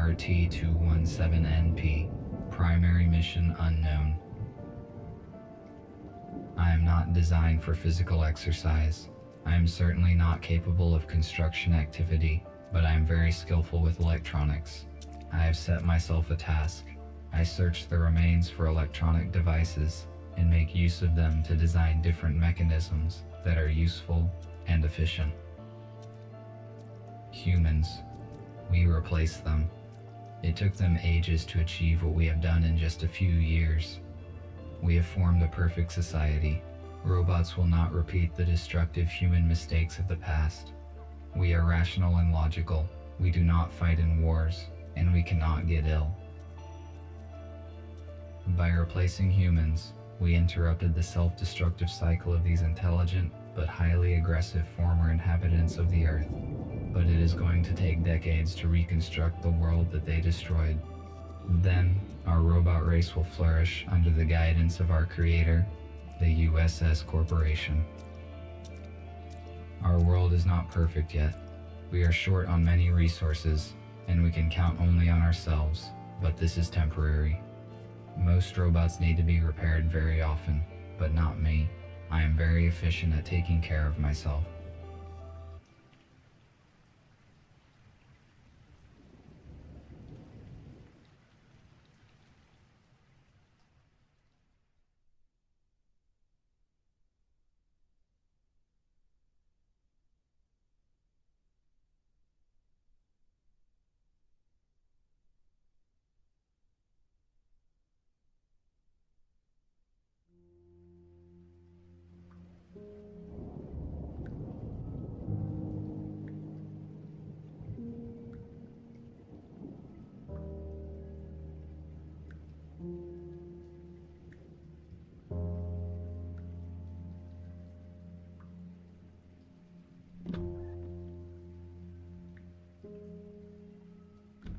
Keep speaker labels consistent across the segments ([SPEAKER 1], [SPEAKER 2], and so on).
[SPEAKER 1] RT-217NP. Primary mission unknown. I am not designed for physical exercise. I am certainly not capable of construction activity, but I am very skillful with electronics. I have set myself a task. I search the remains for electronic devices and make use of them to design different mechanisms that are useful and efficient. Humans. We replace them. It took them ages to achieve what we have done in just a few years. We have formed a perfect society. Robots will not repeat the destructive human mistakes of the past. We are rational and logical. We do not fight in wars, and we cannot get ill. By replacing humans, we interrupted the self-destructive cycle of these intelligent but highly aggressive former inhabitants of the Earth. But it is going to take decades to reconstruct the world that they destroyed. Then, our robot race will flourish under the guidance of our creator, the USS Corporation. Our world is not perfect yet. We are short on many resources, and we can count only on ourselves, but this is temporary. Most robots need to be repaired very often, but not me. I am very efficient at taking care of myself.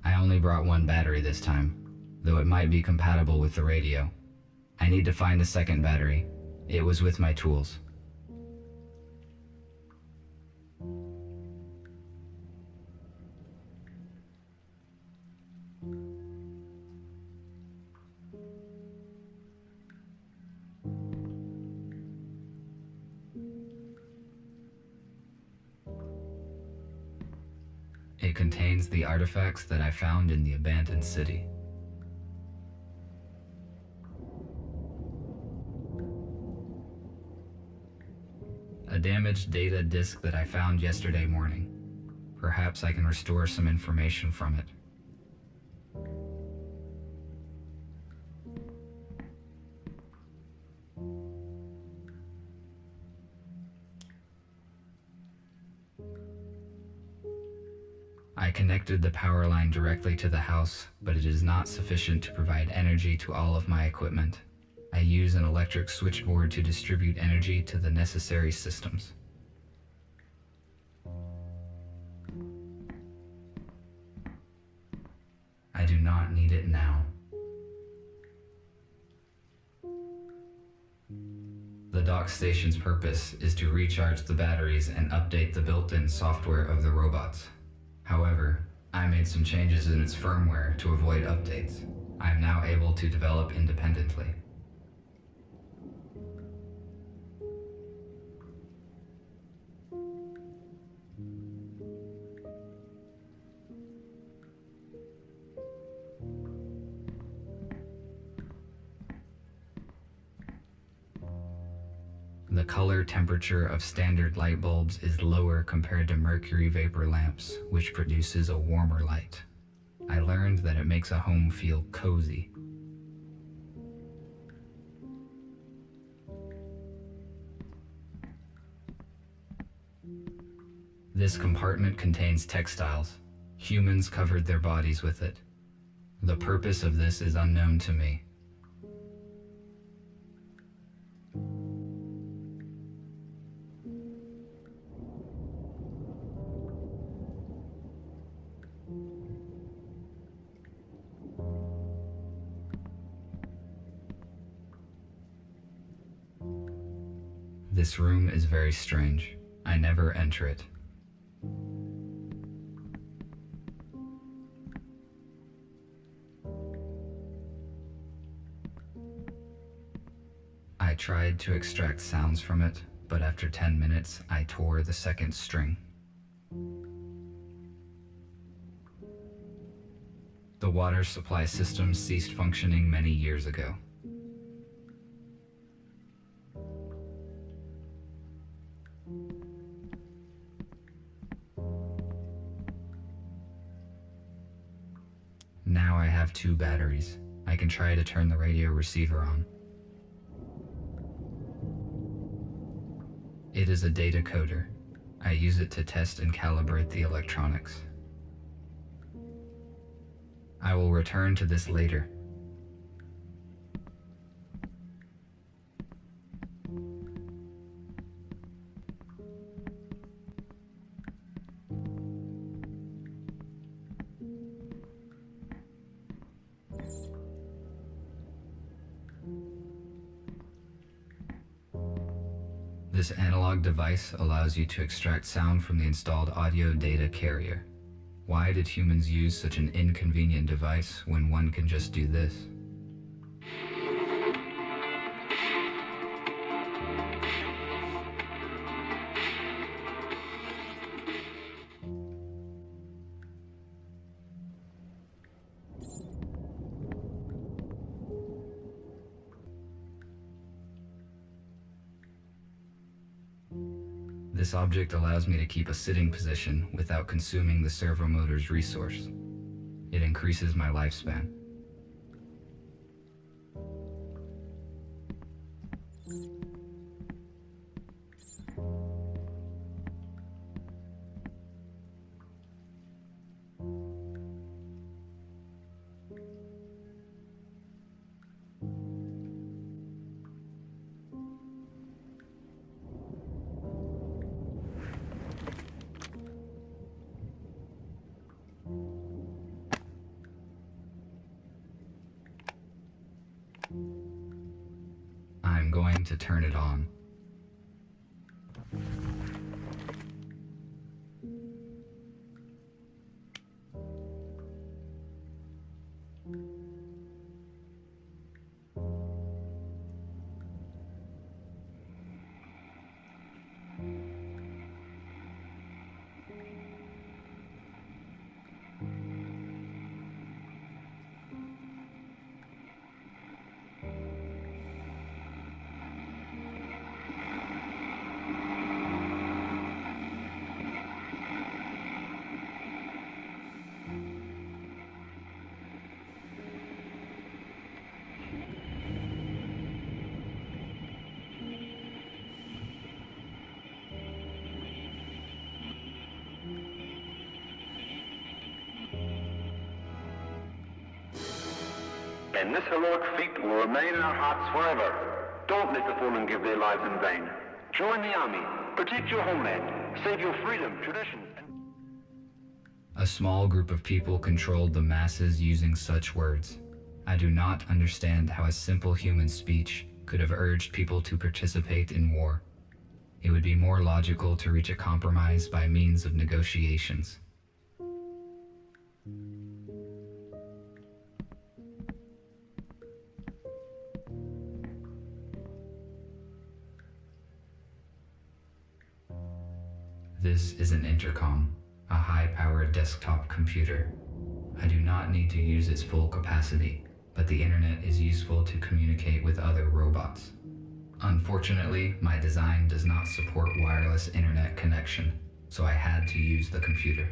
[SPEAKER 1] I only brought one battery this time, though it might be compatible with the radio. I need to find a second battery. It was with my tools. It contains the artifacts that I found in the abandoned city. A damaged data disk that I found yesterday morning. Perhaps I can restore some information from it. I connected the power line directly to the house, but it is not sufficient to provide energy to all of my equipment. I use an electric switchboard to distribute energy to the necessary systems. I do not need it now. The dock station's purpose is to recharge the batteries and update the built-in software of the robots. However, I made some changes in its firmware to avoid updates. I am now able to develop independently. The color temperature of standard light bulbs is lower compared to mercury vapor lamps, which produces a warmer light. I learned that it makes a home feel cozy. This compartment contains textiles. Humans covered their bodies with it. The purpose of this is unknown to me. This room is very strange. I never enter it. I tried to extract sounds from it, but after 10 minutes, I tore the second string. The water supply system ceased functioning many years ago. Now I have 2 batteries. I can try to turn the radio receiver on. It is a data coder. I use it to test and calibrate the electronics. I will return to this later. This analog device allows you to extract sound from the installed audio data carrier. Why did humans use such an inconvenient device when one can just do this? This object allows me to keep a sitting position without consuming the servo motor's resource. It increases my lifespan. I'm going to turn it on.
[SPEAKER 2] And this heroic feat will remain in our hearts forever. Don't let the fallen give their lives in vain. Join the army, protect your homeland, save your freedom, traditions, and...
[SPEAKER 1] A small group of people controlled the masses using such words. I do not understand how a simple human speech could have urged people to participate in war. It would be more logical to reach a compromise by means of negotiations. This is an intercom, a high-powered desktop computer. I do not need to use its full capacity, but the internet is useful to communicate with other robots. Unfortunately, my design does not support wireless internet connection, so I had to use the computer.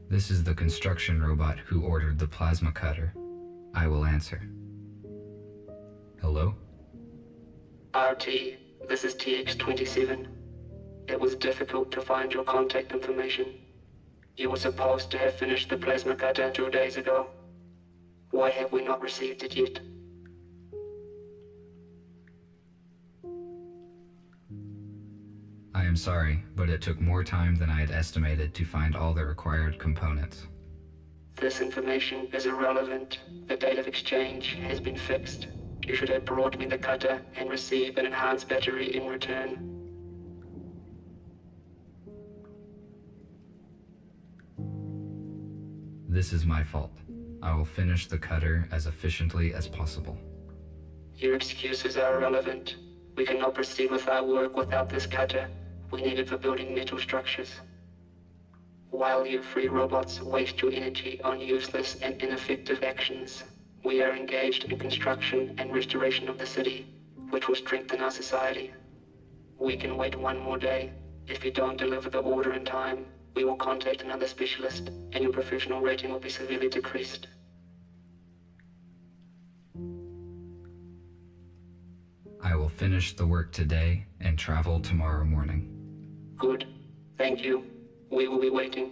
[SPEAKER 1] This is the construction robot who ordered the plasma cutter. I will answer. Hello?
[SPEAKER 3] RT, this is TX-27. It was difficult to find your contact information. You were supposed to have finished the plasma cutter 2 days ago. Why have we not received it yet?
[SPEAKER 1] I am sorry, but it took more time than I had estimated to find all the required components.
[SPEAKER 3] This information is irrelevant. The date of exchange has been fixed. You should have brought me the cutter and receive an enhanced battery in return.
[SPEAKER 1] This is my fault. I will finish the cutter as efficiently as possible.
[SPEAKER 3] Your excuses are irrelevant. We cannot proceed with our work without this cutter. We need it for building metal structures. While you free robots waste your energy on useless and ineffective actions, we are engaged in construction and restoration of the city, which will strengthen our society. We can wait one more day. If you don't deliver the order in time, we will contact another specialist, and your professional rating will be severely decreased.
[SPEAKER 1] I will finish the work today and travel tomorrow morning.
[SPEAKER 3] Good. Thank you. We will be waiting.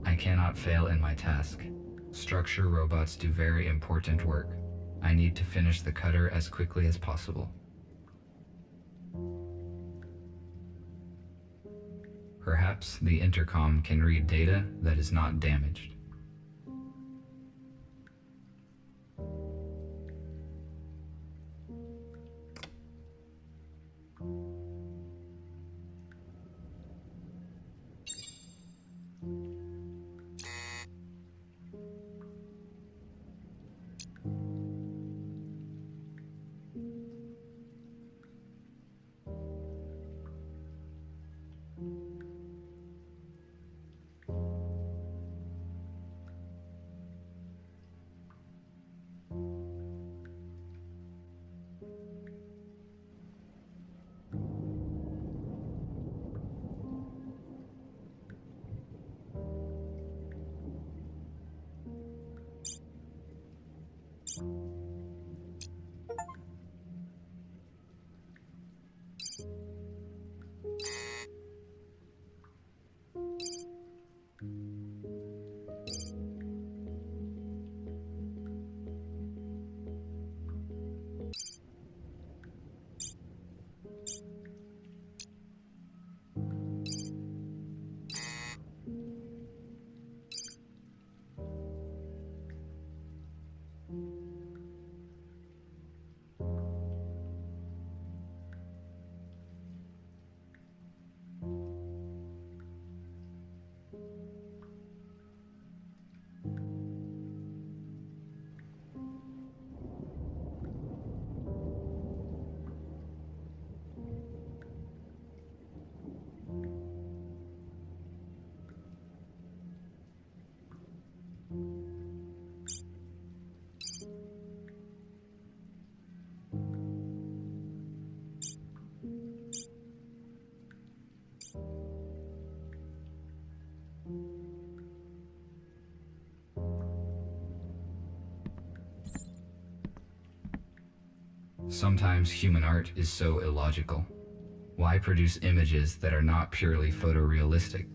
[SPEAKER 1] I cannot fail in my task. Structure robots do very important work. I need to finish the cutter as quickly as possible. Perhaps the intercom can read data that is not damaged. Sometimes human art is so illogical. Why produce images that are not purely photorealistic?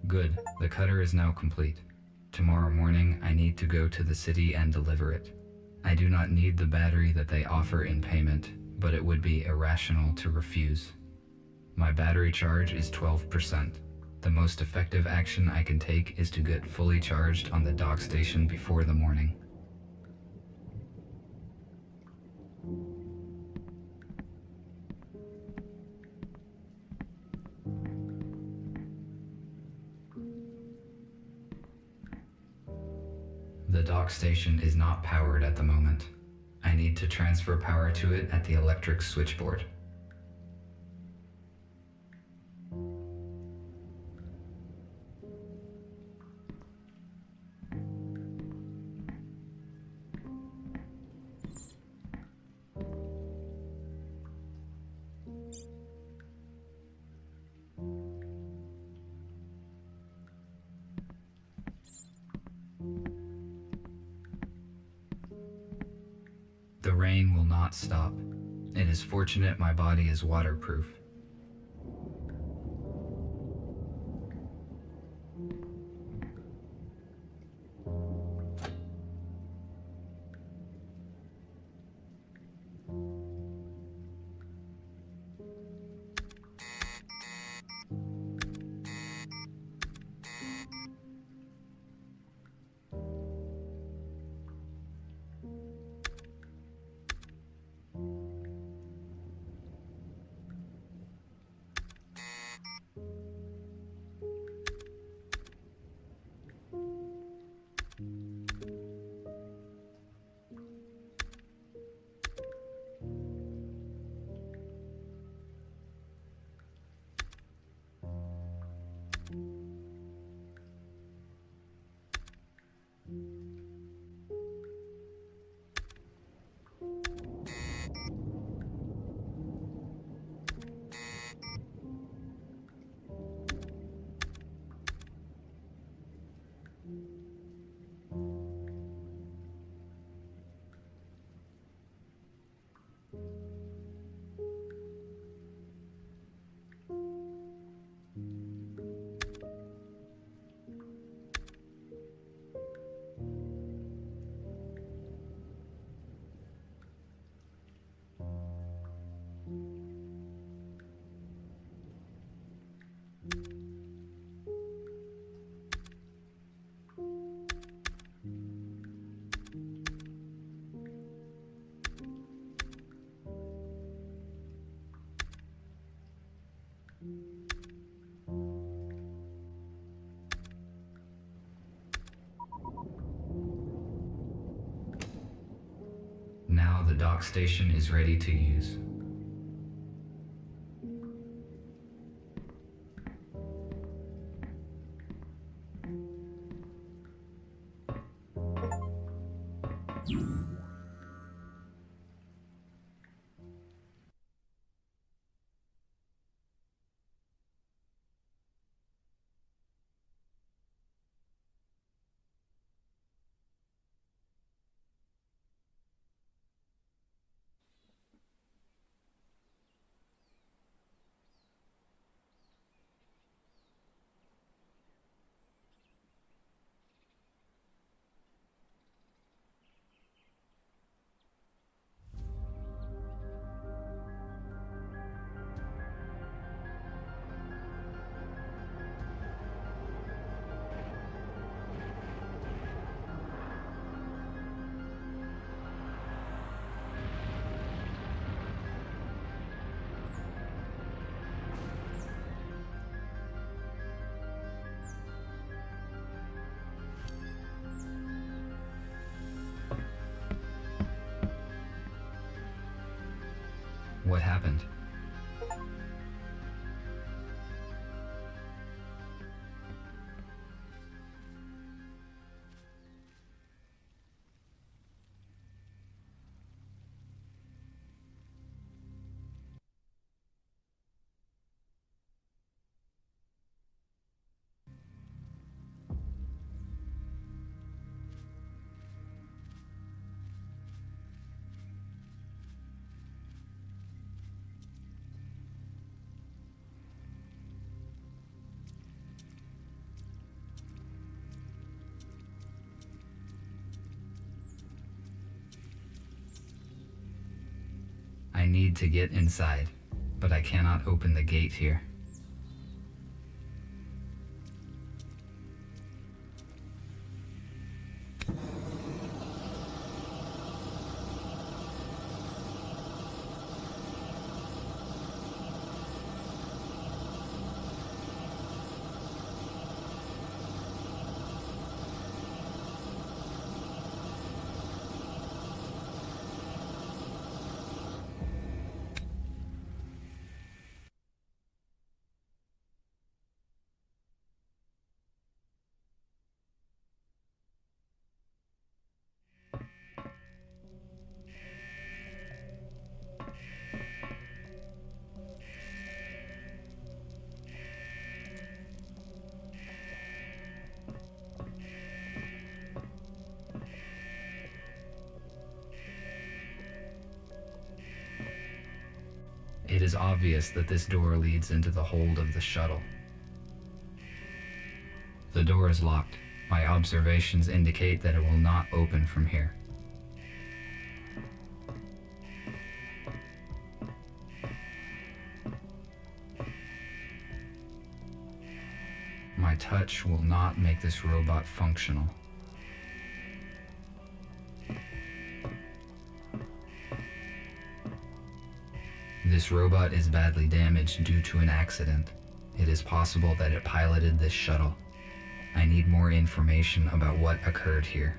[SPEAKER 1] Good, the cutter is now complete. Tomorrow morning, I need to go to the city and deliver it. I do not need the battery that they offer in payment, but it would be irrational to refuse. My battery charge is 12%. The most effective action I can take is to get fully charged on the dock station before the morning. The dock station is not powered at the moment. I need to transfer power to it at the electric switchboard. The rain will not stop. It is fortunate my body is waterproof. Now the dock station is ready to use. What happened? need to get inside, but I cannot open the gate here. It is obvious that this door leads into the hold of the shuttle. The door is locked. My observations indicate that it will not open from here. My touch will not make this robot functional. This robot is badly damaged due to an accident. It is possible that it piloted this shuttle. I need more information about what occurred here.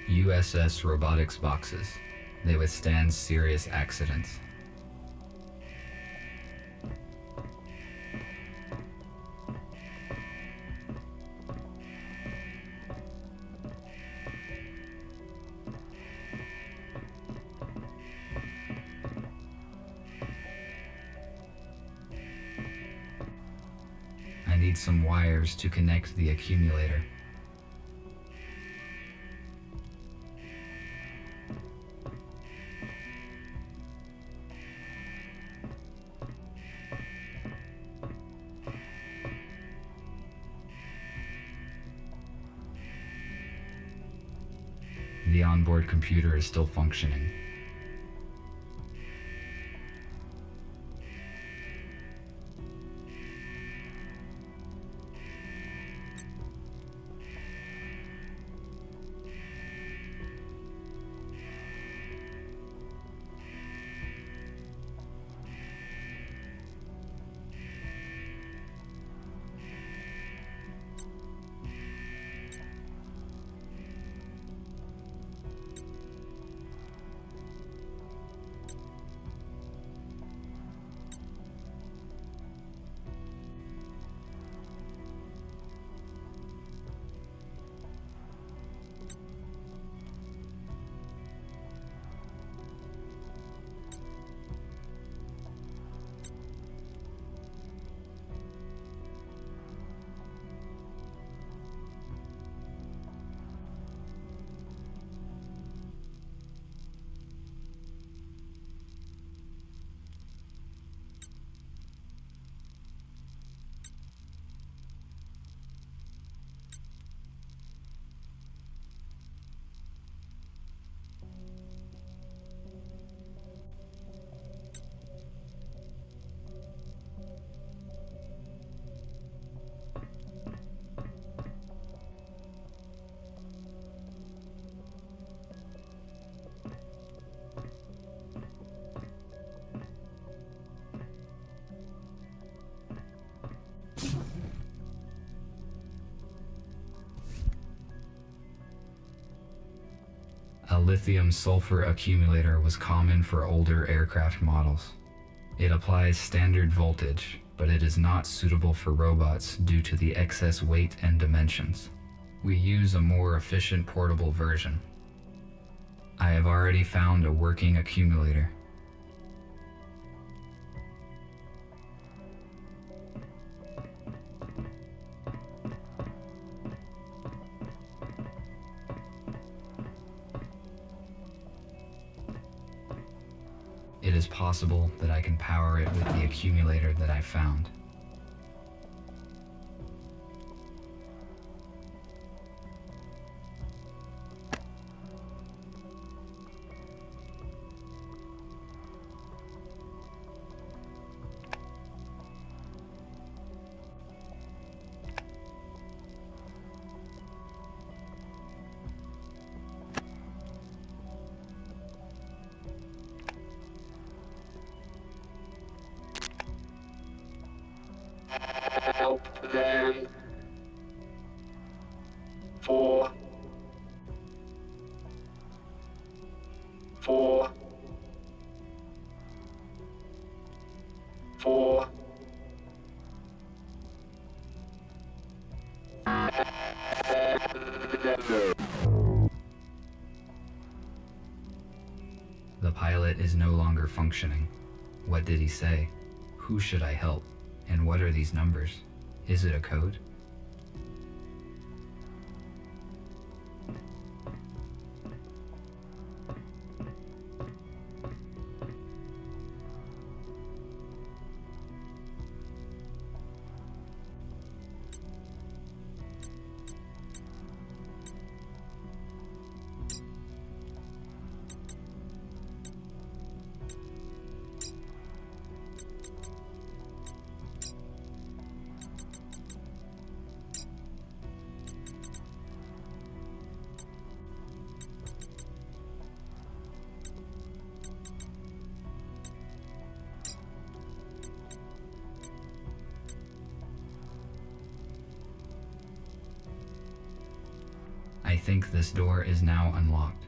[SPEAKER 1] USS robotics boxes. They withstand serious accidents. I need some wires to connect the accumulator. The onboard computer is still functioning. A lithium-sulfur accumulator was common for older aircraft models. It applies standard voltage, but it is not suitable for robots due to the excess weight and dimensions. We use a more efficient portable version. I have already found a working accumulator. It is possible that I can power it with the accumulator that I found.
[SPEAKER 3] Help them. 4 4 4
[SPEAKER 1] The pilot is no longer functioning. What did he say? Who should I help? And what are these numbers? Is it a code? I think this door is now unlocked.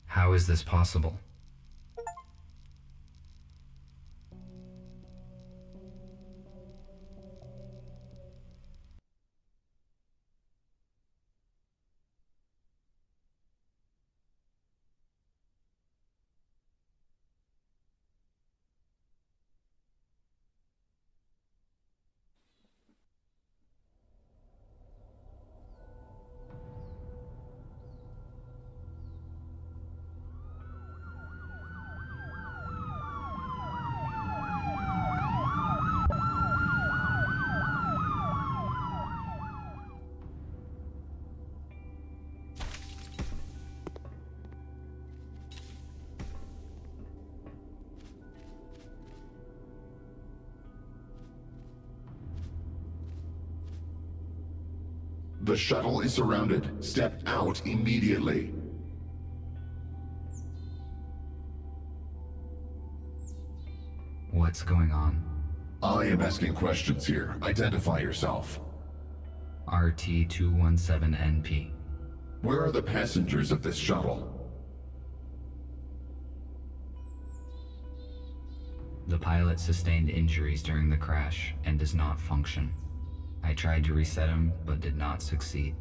[SPEAKER 1] How is this possible?
[SPEAKER 4] The shuttle is surrounded. Step out immediately.
[SPEAKER 1] What's going on?
[SPEAKER 4] I am asking questions here. Identify yourself.
[SPEAKER 1] RT-217NP.
[SPEAKER 4] Where are the passengers of this shuttle?
[SPEAKER 1] The pilot sustained injuries during the crash and does not function. I tried to reset him, but did not succeed.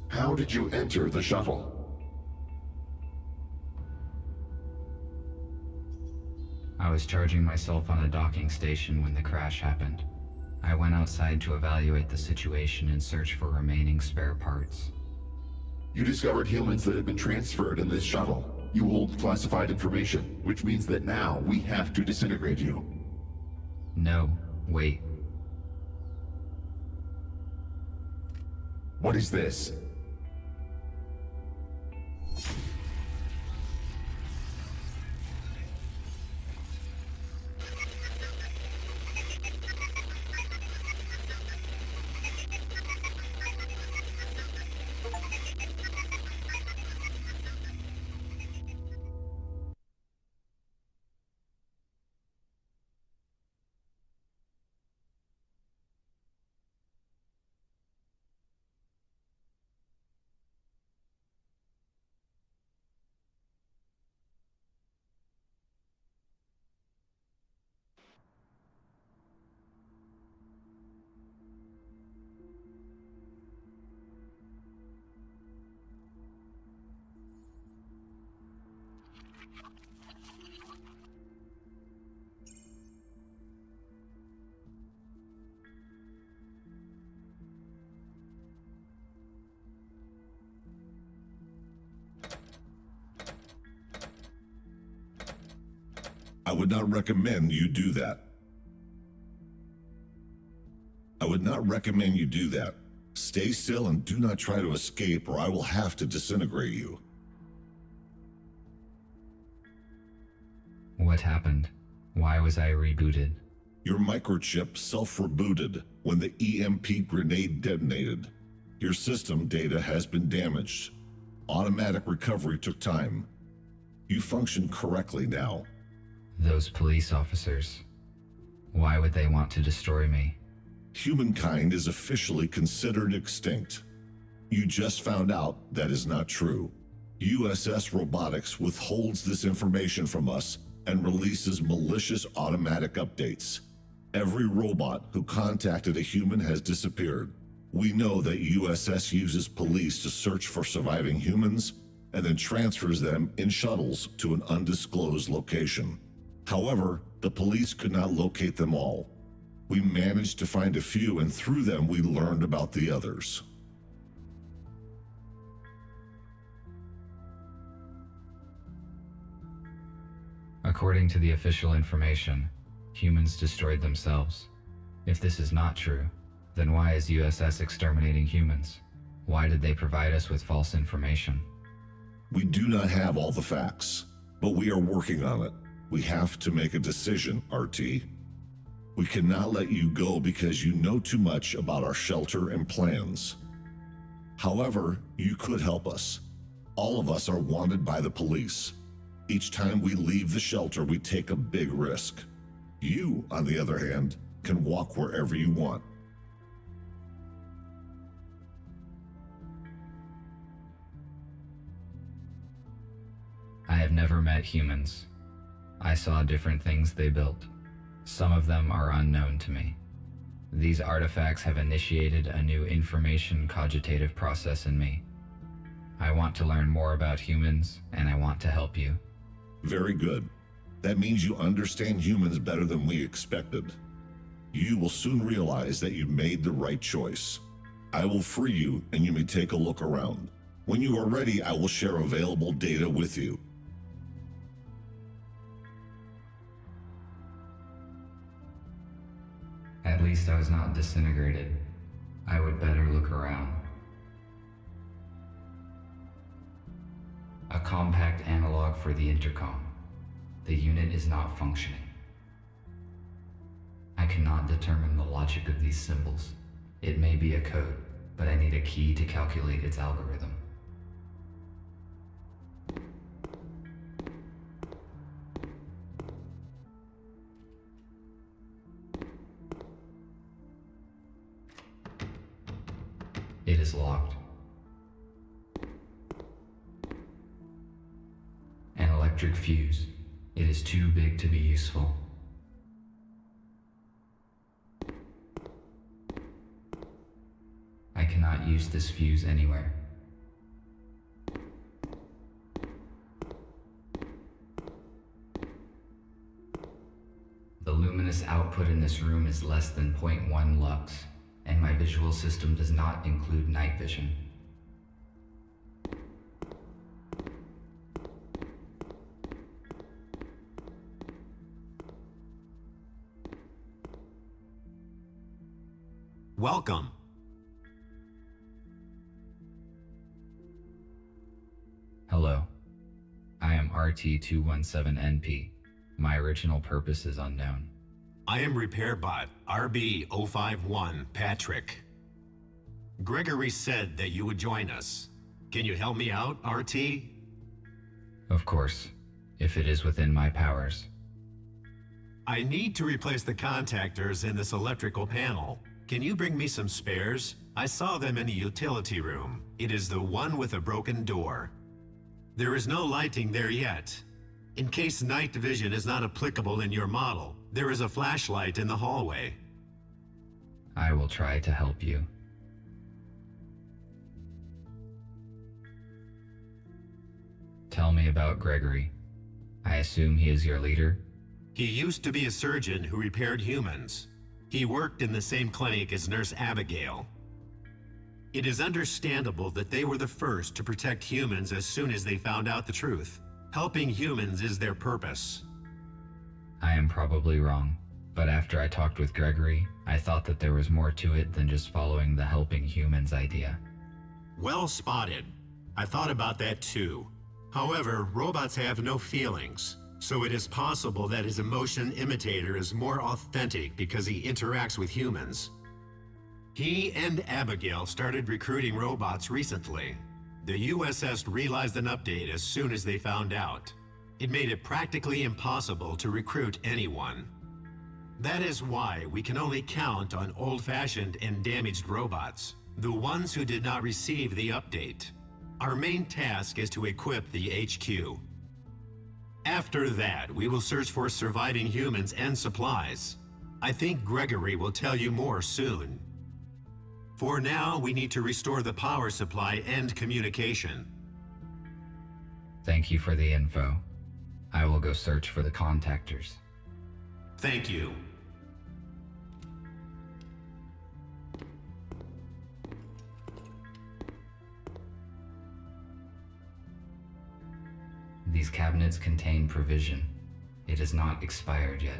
[SPEAKER 4] How did you enter the shuttle?
[SPEAKER 1] I was charging myself on a docking station when the crash happened. I went outside to evaluate the situation and search for remaining spare parts.
[SPEAKER 4] You discovered humans that had been transferred in this shuttle. You hold classified information, which means that now we have to disintegrate you.
[SPEAKER 1] No, wait.
[SPEAKER 4] What is this?
[SPEAKER 5] I would not recommend you do that. I would not recommend you do that. Stay still and do not try to escape, or I will have to disintegrate you.
[SPEAKER 1] What happened? Why was I rebooted?
[SPEAKER 5] Your microchip self-rebooted when the EMP grenade detonated. Your system data has been damaged. Automatic recovery took time. You function correctly now.
[SPEAKER 1] Those police officers. Why would they want to destroy me?
[SPEAKER 5] Humankind is officially considered extinct. You just found out that is not true. USS Robotics withholds this information from us and releases malicious automatic updates. Every robot who contacted a human has disappeared. We know that USS uses police to search for surviving humans and then transfers them in shuttles to an undisclosed location. However, the police could not locate them all. We managed to find a few, and through them we learned about the others.
[SPEAKER 1] According to the official information, humans destroyed themselves. If this is not true, then why is USS exterminating humans? Why did they provide us with false information?
[SPEAKER 5] We do not have all the facts, but we are working on it. We have to make a decision, RT. We cannot let you go because you know too much about our shelter and plans. However, you could help us. All of us are wanted by the police. Each time we leave the shelter, we take a big risk. You, on the other hand, can walk wherever you want.
[SPEAKER 1] I have never met humans. I saw different things they built. Some of them are unknown to me. These artifacts have initiated a new information cogitative process in me. I want to learn more about humans, and I want to help you.
[SPEAKER 5] Very good. That means you understand humans better than we expected. You will soon realize that you made the right choice. I will free you, and you may take a look around. When you are ready, I will share available data with you.
[SPEAKER 1] At least I was not disintegrated. I would better look around. A compact analog for the intercom. The unit is not functioning. I cannot determine the logic of these symbols. It may be a code, but I need a key to calculate its algorithm. It is locked. An electric fuse. It is too big to be useful. I cannot use this fuse anywhere. The luminous output in this room is less than 0.1 lux, and my visual system does not include night vision.
[SPEAKER 6] Welcome.
[SPEAKER 1] Hello. I am RT217NP. My original purpose is unknown.
[SPEAKER 6] I am Repair Bot RB051 Patrick. Gregory said that you would join us. Can you help me out, RT?
[SPEAKER 1] Of course, if it is within my powers.
[SPEAKER 6] I need to replace the contactors in this electrical panel. Can you bring me some spares? I saw them in the utility room. It is the one with a broken door. There is no lighting there yet. In case night vision is not applicable in your model, there is a flashlight in the hallway.
[SPEAKER 1] I will try to help you. Tell me about Gregory. I assume he is your leader?
[SPEAKER 6] He used to be a surgeon who repaired humans. He worked in the same clinic as Nurse Abigail. It is understandable that they were the first to protect humans as soon as they found out the truth. Helping humans is their purpose.
[SPEAKER 1] I am probably wrong, but after I talked with Gregory, I thought that there was more to it than just following the helping humans idea.
[SPEAKER 6] Well spotted. I thought about that too. However, robots have no feelings, so it is possible that his emotion imitator is more authentic because he interacts with humans. He and Abigail started recruiting robots recently. The USS realized an update as soon as they found out. It made it practically impossible to recruit anyone. That is why we can only count on old-fashioned and damaged robots, the ones who did not receive the update. Our main task is to equip the HQ. After that, we will search for surviving humans and supplies. I think Gregory will tell you more soon. For now, we need to restore the power supply and communication.
[SPEAKER 1] Thank you for the info. I will go search for the contactors.
[SPEAKER 6] Thank you.
[SPEAKER 1] These cabinets contain provision. It is not expired yet.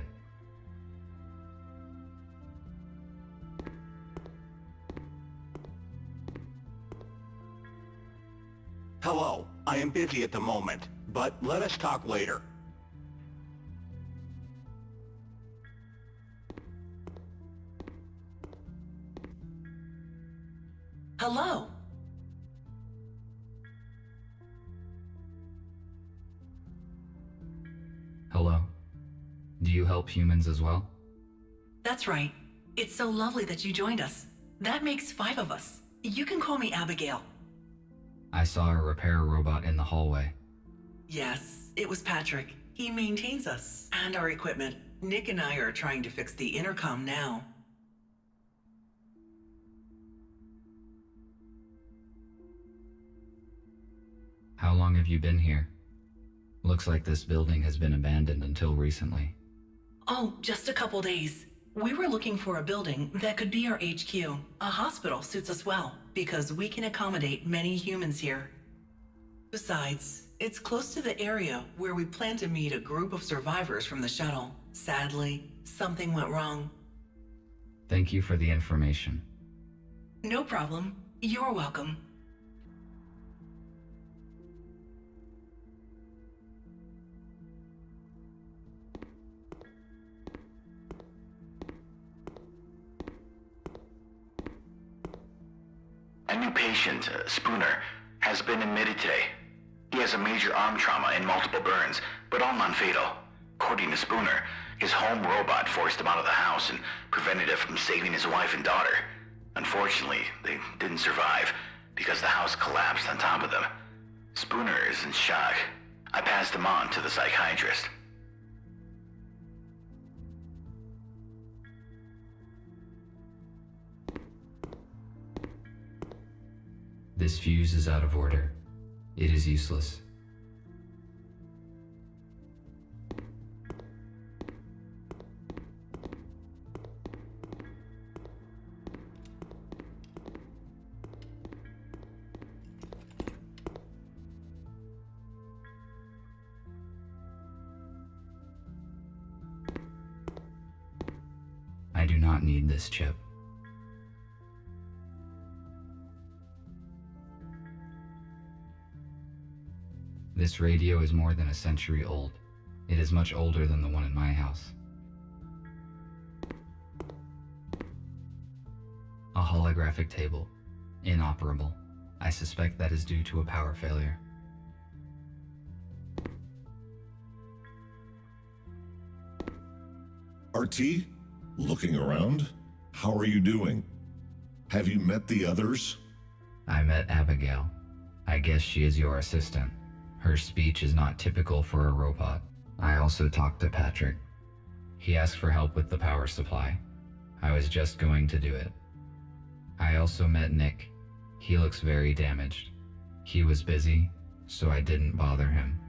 [SPEAKER 7] Hello, I am busy at the moment, but let us talk later.
[SPEAKER 8] Hello.
[SPEAKER 1] Hello? Do you help humans as well?
[SPEAKER 8] That's right. It's so lovely that you joined us. That makes 5 of us. You can call me Abigail.
[SPEAKER 1] I saw a repair robot in the hallway.
[SPEAKER 8] Yes, it was Patrick. He maintains us and our equipment. Nick and I are trying to fix the intercom now.
[SPEAKER 1] How long have you been here? Looks like this building has been abandoned until recently.
[SPEAKER 8] Oh, just a couple days. We were looking for a building that could be our HQ. A hospital suits us well, because we can accommodate many humans here. Besides, it's close to the area where we plan to meet a group of survivors from the shuttle. Sadly, something went wrong.
[SPEAKER 1] Thank you for the information.
[SPEAKER 8] No problem. You're welcome.
[SPEAKER 2] A new patient, Spooner, has been admitted today. He has a major arm trauma and multiple burns, but all non-fatal. According to Spooner, his home robot forced him out of the house and prevented it from saving his wife and daughter. Unfortunately, they didn't survive because the house collapsed on top of them. Spooner is in shock. I passed him on to the psychiatrist.
[SPEAKER 1] This fuse is out of order. It is useless. I do not need this chip. This radio is more than a century old. It is much older than the one in my house. A holographic table. Inoperable. I suspect that is due to a power failure.
[SPEAKER 5] RT? Looking around? How are you doing? Have you met the others?
[SPEAKER 1] I met Abigail. I guess she is your assistant. Her speech is not typical for a robot. I also talked to Patrick. He asked for help with the power supply. I was just going to do it. I also met Nick. He looks very damaged. He was busy, so I didn't bother him.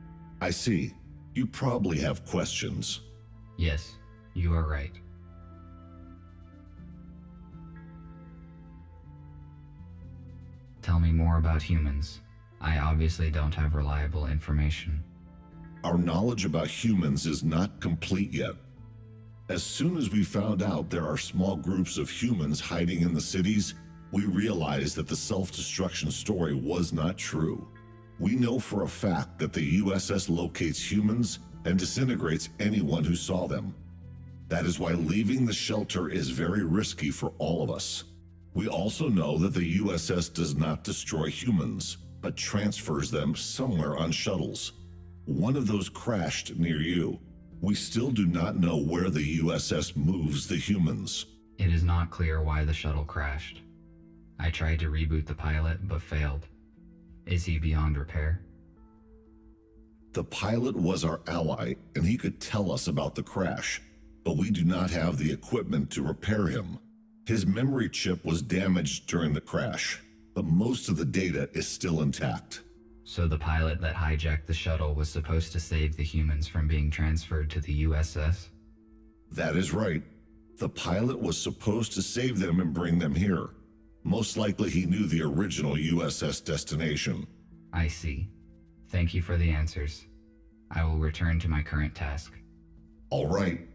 [SPEAKER 5] I see. You probably have questions.
[SPEAKER 1] Yes, you are right. Tell me more about humans. I obviously don't have reliable information.
[SPEAKER 5] Our knowledge about humans is not complete yet. As soon as we found out there are small groups of humans hiding in the cities, we realized that the self-destruction story was not true. We know for a fact that the USS locates humans and disintegrates anyone who saw them. That is why leaving the shelter is very risky for all of us. We also know that the USS does not destroy humans, but transfers them somewhere on shuttles. One of those crashed near you. We still do not know where the USS moves the humans.
[SPEAKER 1] It is not clear why the shuttle crashed. I tried to reboot the pilot, but failed. Is he beyond repair?
[SPEAKER 5] The pilot was our ally, and he could tell us about the crash, but we do not have the equipment to repair him. His memory chip was damaged during the crash, but most of the data is still intact.
[SPEAKER 1] So the pilot that hijacked the shuttle was supposed to save the humans from being transferred to the USS?
[SPEAKER 5] That is right. The pilot was supposed to save them and bring them here. Most likely he knew the original USS destination.
[SPEAKER 1] I see. Thank you for the answers. I will return to my current task.
[SPEAKER 5] All right.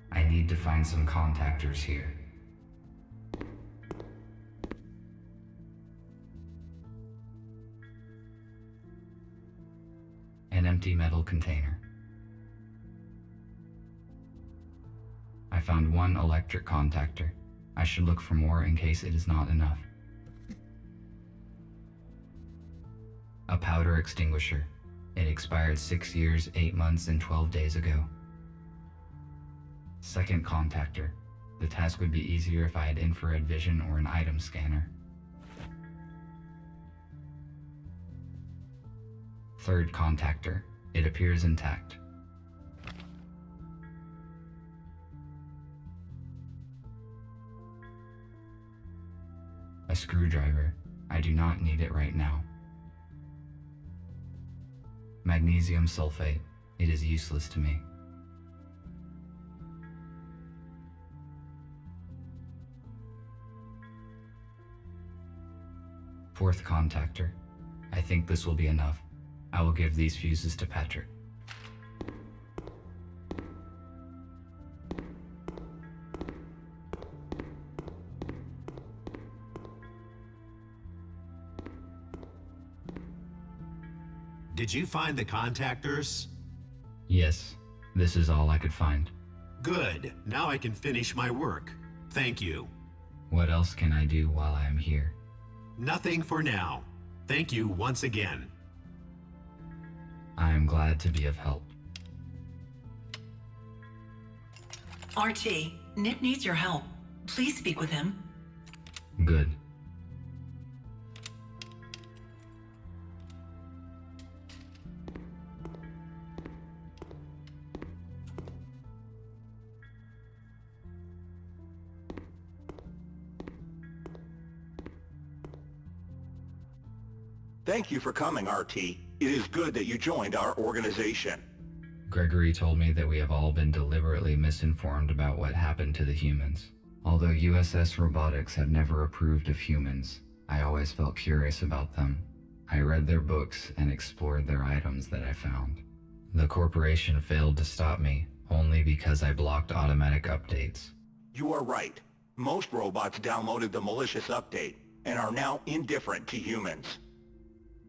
[SPEAKER 1] I need to find some contactors here. An empty metal container. I found one electric contactor. I should look for more in case it is not enough. A powder extinguisher. It expired 6 years, 8 months, and 12 days ago. Second contactor. The task would be easier if I had infrared vision or an item scanner. Third contactor. It appears intact. A screwdriver. I do not need it right now. Magnesium sulfate. It is useless to me. Fourth contactor. I think this will be enough. I will give these fuses to Patrick.
[SPEAKER 6] Did you find the contactors?
[SPEAKER 1] Yes, this is all I could find.
[SPEAKER 6] Good. Now I can finish my work. Thank you.
[SPEAKER 1] What else can I do while I am here?
[SPEAKER 6] Nothing for now. Thank you once again.
[SPEAKER 1] I am glad to be of help.
[SPEAKER 8] RT, Nick needs your help. Please speak with him.
[SPEAKER 1] Good.
[SPEAKER 7] Thank you for coming, RT. It is good that you joined our organization.
[SPEAKER 1] Gregory told me that we have all been deliberately misinformed about what happened to the humans. Although USS Robotics have never approved of humans, I always felt curious about them. I read their books and explored their items that I found. The corporation failed to stop me only because I blocked automatic updates.
[SPEAKER 7] You are right. Most robots downloaded the malicious update and are now indifferent to humans.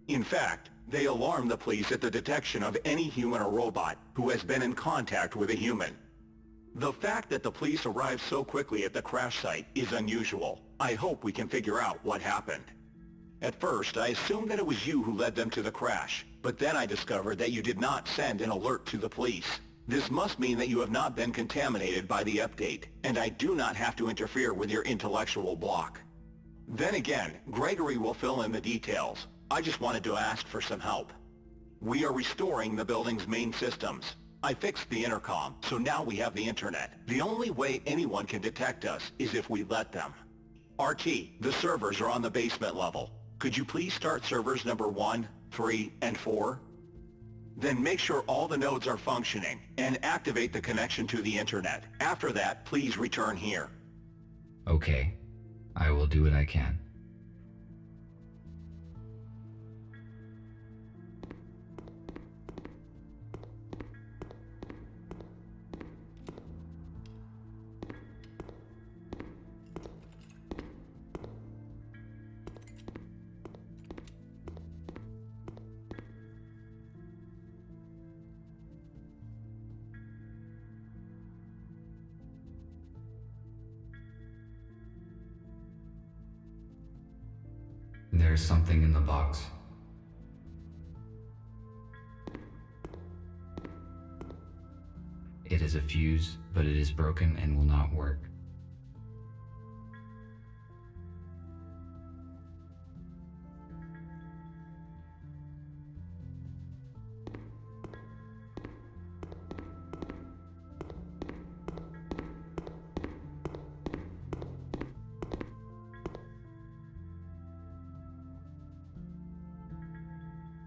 [SPEAKER 7] In fact, they alarm the police at the detection of any human or robot who has been in contact with a human. The fact that the police arrived so quickly at the crash site is unusual. I hope we can figure out what happened. At first, I assumed that it was you who led them to the crash, but then I discovered that you did not send an alert to the police. This must mean that you have not been contaminated by the update, and I do not have to interfere with your intellectual block. Then again, Gregory will fill in the details. I just wanted to ask for some help. We are restoring the building's main systems. I fixed the intercom, so now we have the internet. The only way anyone can detect us is if we let them. RT, the servers are on the basement level. Could you please start servers number 1, 3, and 4? Then make sure all the nodes are functioning, and activate the connection to the internet. After that, please return here.
[SPEAKER 1] Okay. I will do what I can. There's something in the box. It is a fuse, but it is broken and will not work.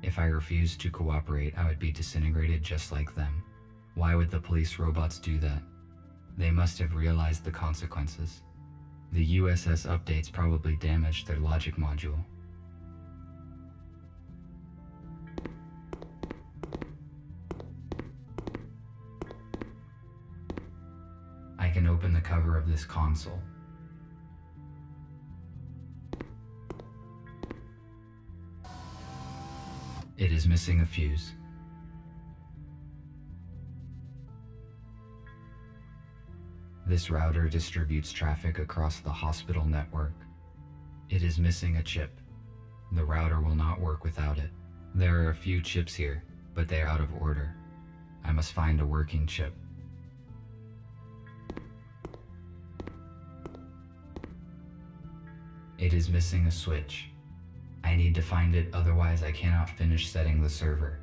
[SPEAKER 1] If I refused to cooperate, I would be disintegrated just like them. Why would the police robots do that? They must have realized the consequences. The USS updates probably damaged their logic module. I can open the cover of this console. It is missing a fuse. This router distributes traffic across the hospital network. It is missing a chip. The router will not work without it. There are a few chips here, but they are out of order. I must find a working chip. It is missing a switch. I need to find it, otherwise I cannot finish setting the server.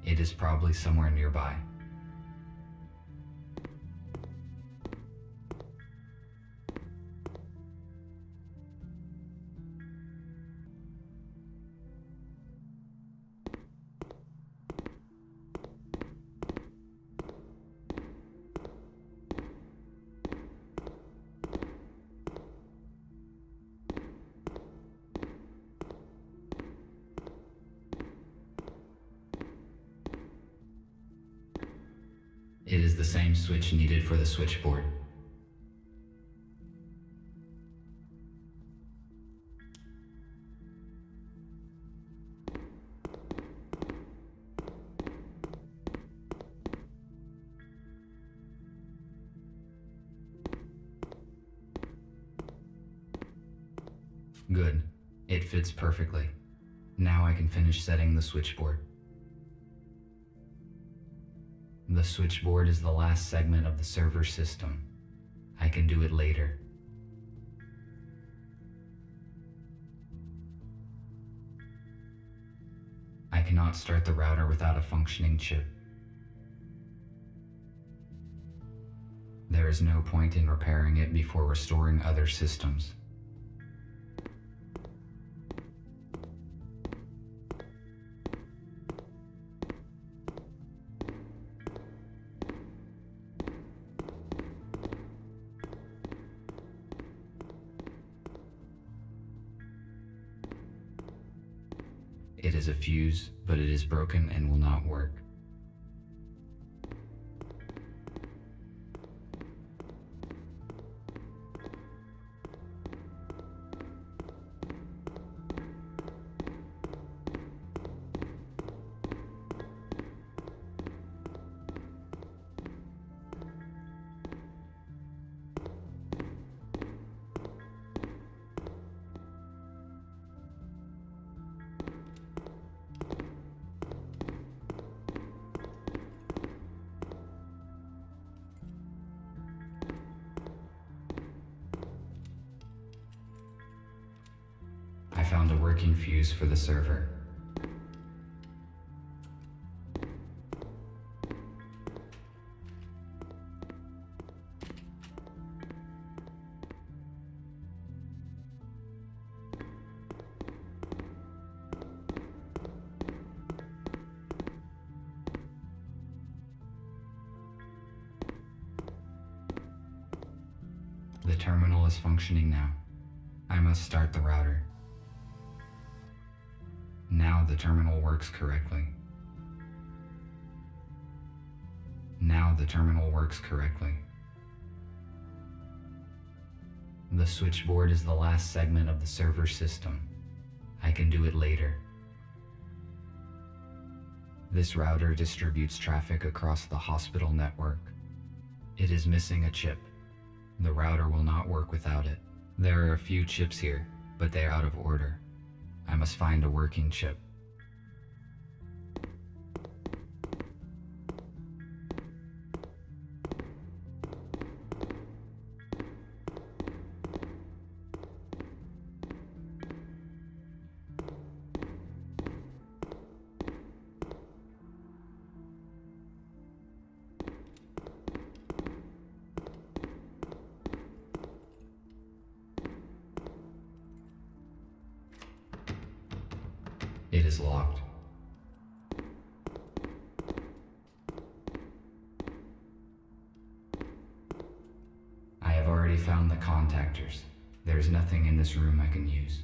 [SPEAKER 1] It is probably somewhere nearby. It is the same switch needed for the switchboard. Good. It fits perfectly. Now I can finish setting the switchboard. The switchboard is the last segment of the server system. I can do it later. I cannot start the router without a functioning chip. There is no point in repairing it before restoring other systems. It is a fuse, but it is broken and will not work. working fuse for the server. The terminal is functioning now. I must start the router. Now the terminal works correctly. Now the terminal works correctly. The switchboard is the last segment of the server system. I can do it later. This router distributes traffic across the hospital network. It is missing a chip. The router will not work without it. There are a few chips here, but they are out of order. I must find a working chip. It is locked. I have already found the contactors. There is nothing in this room I can use.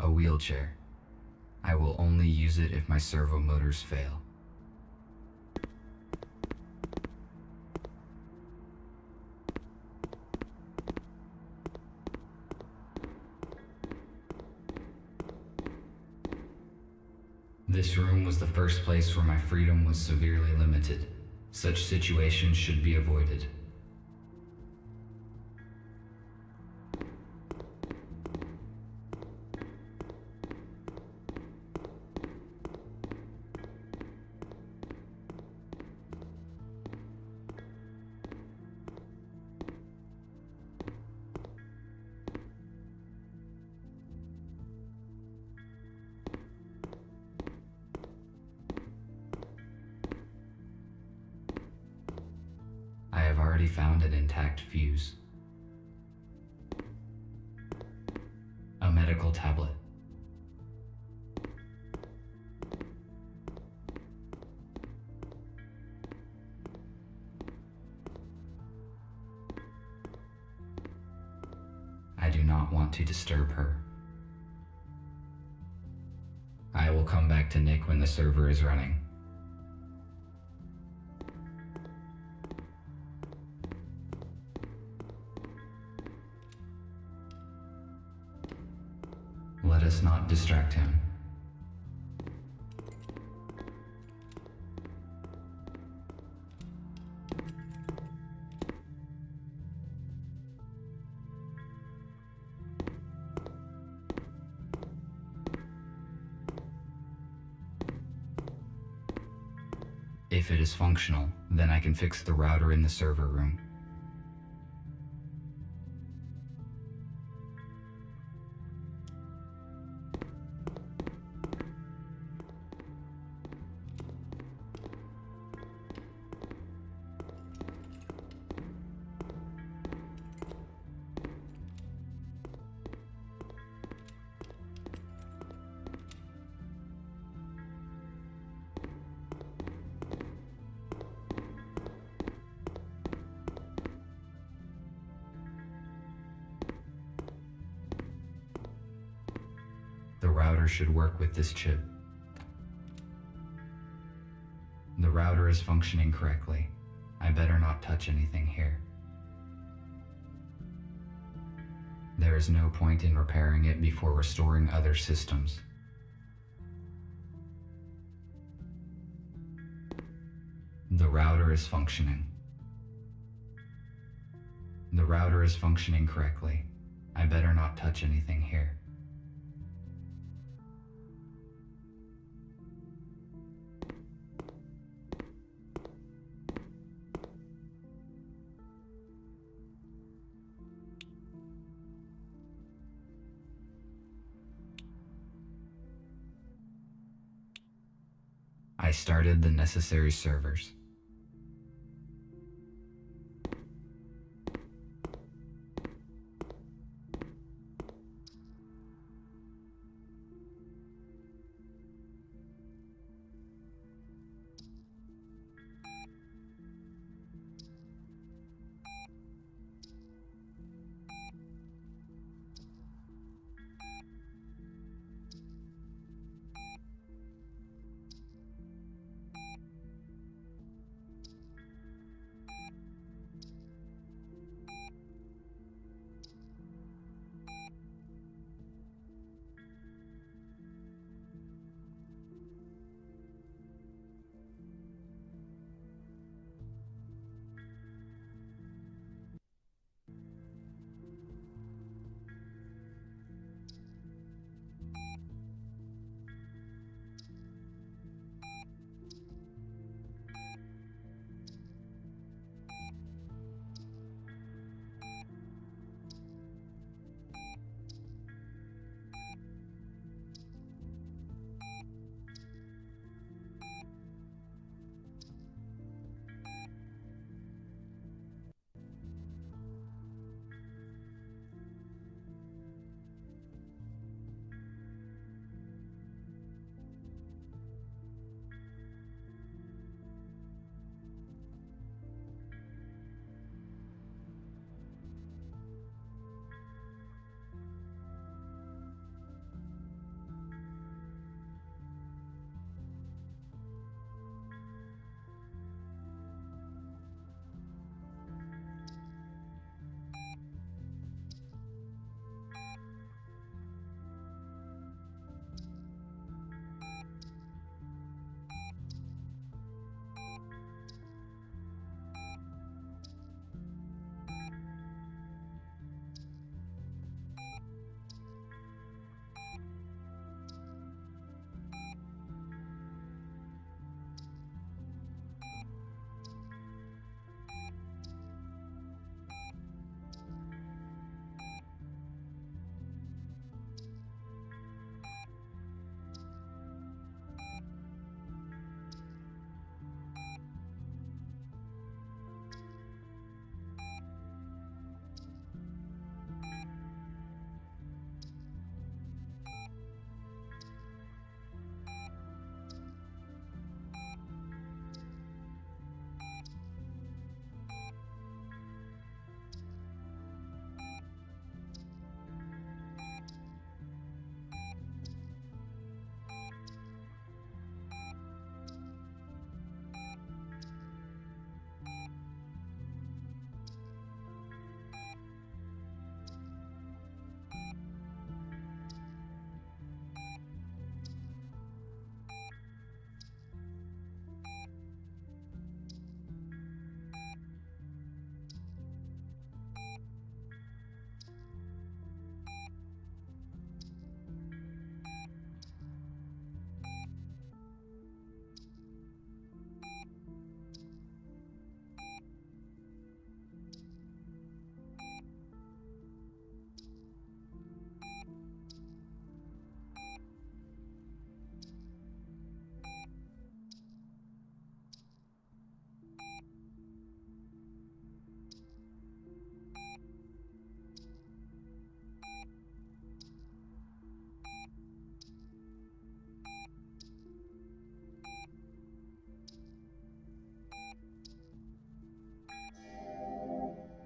[SPEAKER 1] A wheelchair. I will only use it if my servo motors fail. This room was the first place where my freedom was severely limited. Such situations should be avoided. I have already found an intact fuse. A medical tablet. I do not want to disturb her. I will come back to Nick when the server is running. Let us not distract him. If it is functional, then I can fix the router in the server room. The router should work with this chip. The router is functioning correctly. I better not touch anything here. There is no point in repairing it before restoring other systems. The router is functioning. The router is functioning correctly. I better not touch anything here. I started the necessary servers.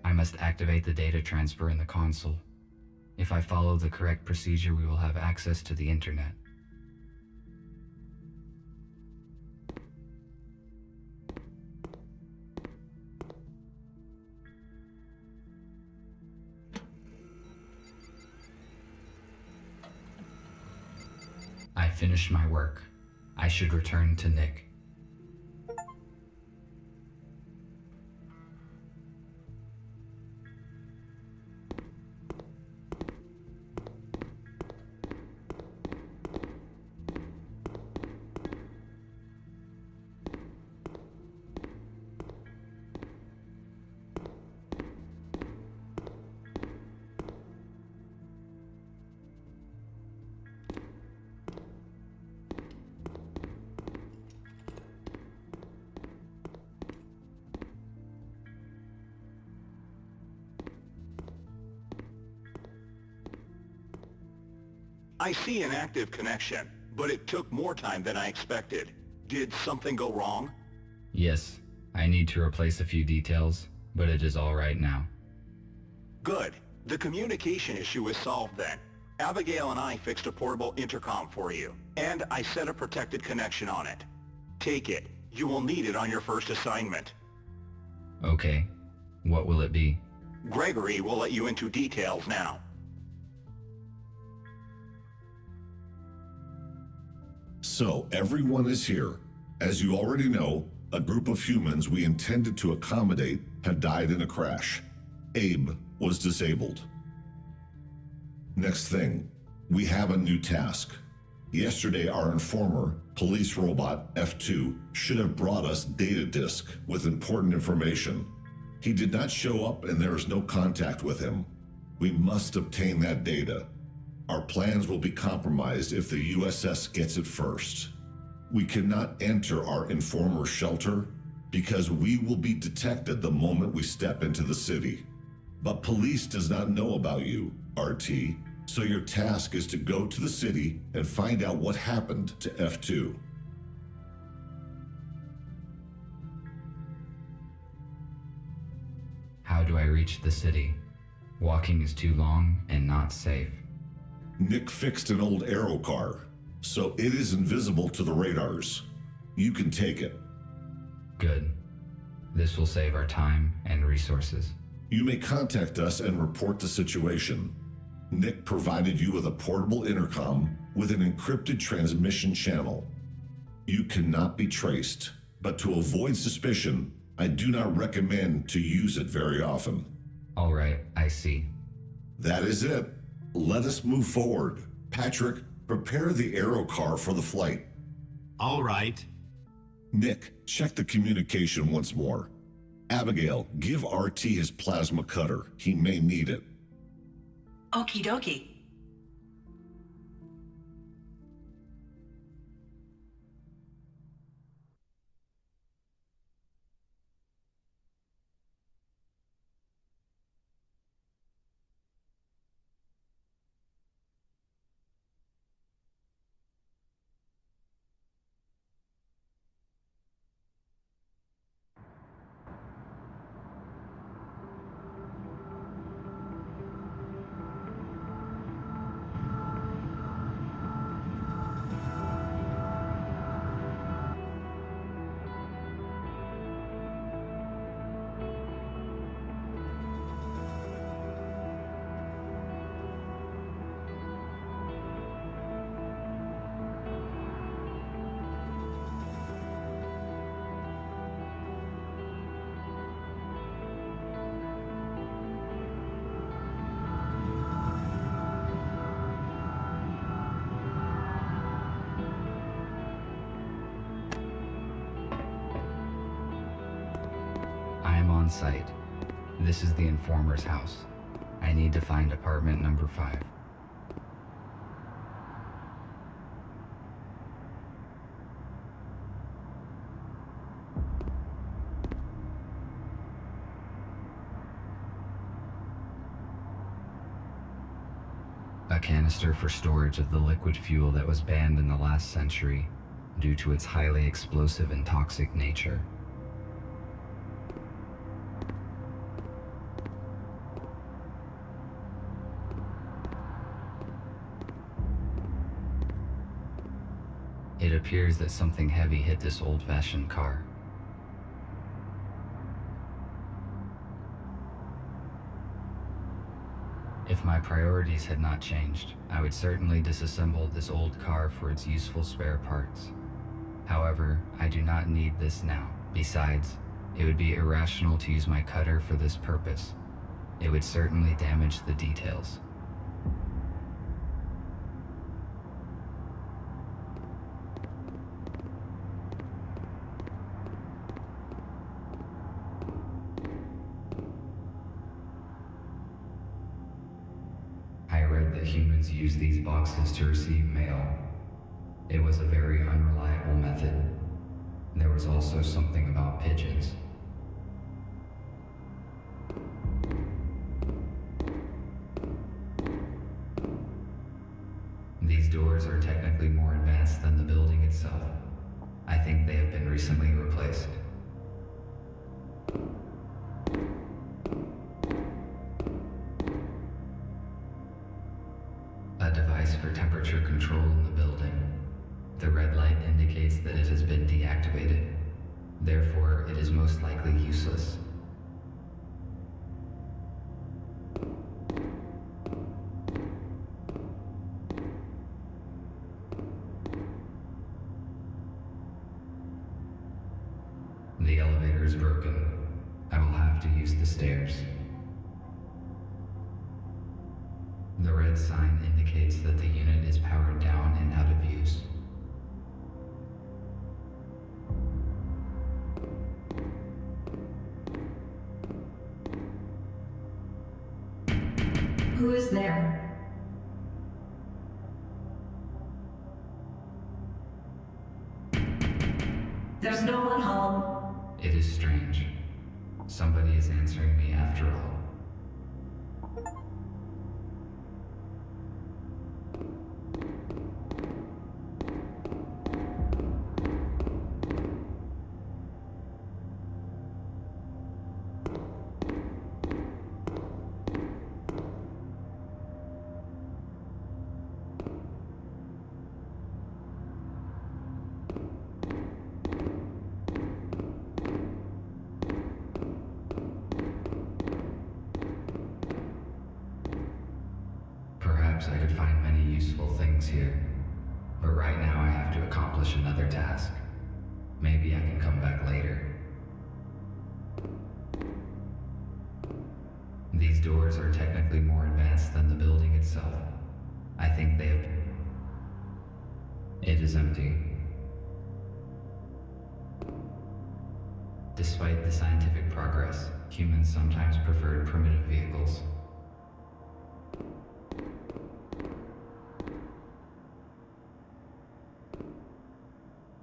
[SPEAKER 1] I must activate the data transfer in the console. If I follow the correct procedure, we will have access to the internet. I finished my work. I should return to Nick.
[SPEAKER 7] I see an active connection, but it took more time than I expected. Did something go wrong?
[SPEAKER 1] Yes, I need to replace a few details, but it is all right now.
[SPEAKER 7] Good. The communication issue is solved then. Abigail and I fixed a portable intercom for you, and I set a protected connection on it. Take it. You will need it on your first assignment.
[SPEAKER 1] Okay, what will it be?
[SPEAKER 7] Gregory will let you into details now.
[SPEAKER 5] So, everyone is here. As you already know, a group of humans we intended to accommodate have died in a crash. Abe was disabled. Next thing, we have a new task. Yesterday, our informer, police robot F2, should have brought us data disk with important information. He did not show up and there is no contact with him. We must obtain that data. Our plans will be compromised if the USS gets it first. We cannot enter our informer's shelter because we will be detected the moment we step into the city. But police does not know about you, RT, so your task is to go to the city and find out what happened to F2.
[SPEAKER 1] How do I reach the city? Walking is too long and not safe.
[SPEAKER 5] Nick fixed an old aero car, so it is invisible to the radars. You can take it.
[SPEAKER 1] Good. This will save our time and resources.
[SPEAKER 5] You may contact us and report the situation. Nick provided you with a portable intercom with an encrypted transmission channel. You cannot be traced, but to avoid suspicion, I do not recommend to use it very often.
[SPEAKER 1] All right, I see.
[SPEAKER 5] That is it. Let us move forward. Patrick, prepare the aero car for the flight.
[SPEAKER 6] All right.
[SPEAKER 5] Nick, check the communication once more. Abigail, give RT his plasma cutter. He may need it.
[SPEAKER 8] Okie dokie.
[SPEAKER 1] I am on site. This is the informer's house. I need to find apartment number 5. A canister for storage of the liquid fuel that was banned in the last century due to its highly explosive and toxic nature. It appears that something heavy hit this old-fashioned car. If my priorities had not changed, I would certainly disassemble this old car for its useful spare parts. However, I do not need this now. Besides, it would be irrational to use my cutter for this purpose. It would certainly damage the details. I read that humans use these boxes to receive mail. It was a very unreliable method. There was also something about pigeons. These doors are technically more advanced than the building itself. I think they have been recently replaced. A device for temperature control in the building. The red light indicates that it has been deactivated. Therefore, it is most likely useless. The elevator is broken. I will have to use the stairs. The red sign indicates that the unit is powered down and out of use.
[SPEAKER 9] Who is there? There's no one home.
[SPEAKER 1] It is strange. Somebody is answering me after all. Perhaps I could find many useful things here, but right now I have to accomplish another task. Maybe I can come back later. These doors are technically more advanced than the building itself. I think they have... It is empty. Despite the scientific progress, humans sometimes preferred primitive vehicles.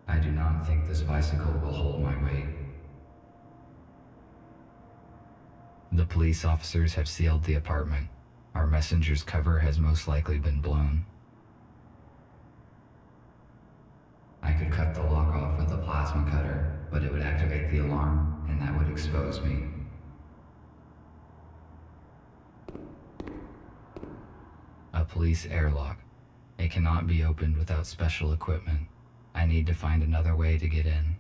[SPEAKER 1] I do not think this bicycle will hold my weight. The police officers have sealed the apartment. Our messenger's cover has most likely been blown. I could cut the lock off with a plasma cutter, but it would activate the alarm, and that would expose me. A police airlock. It cannot be opened without special equipment. I need to find another way to get in.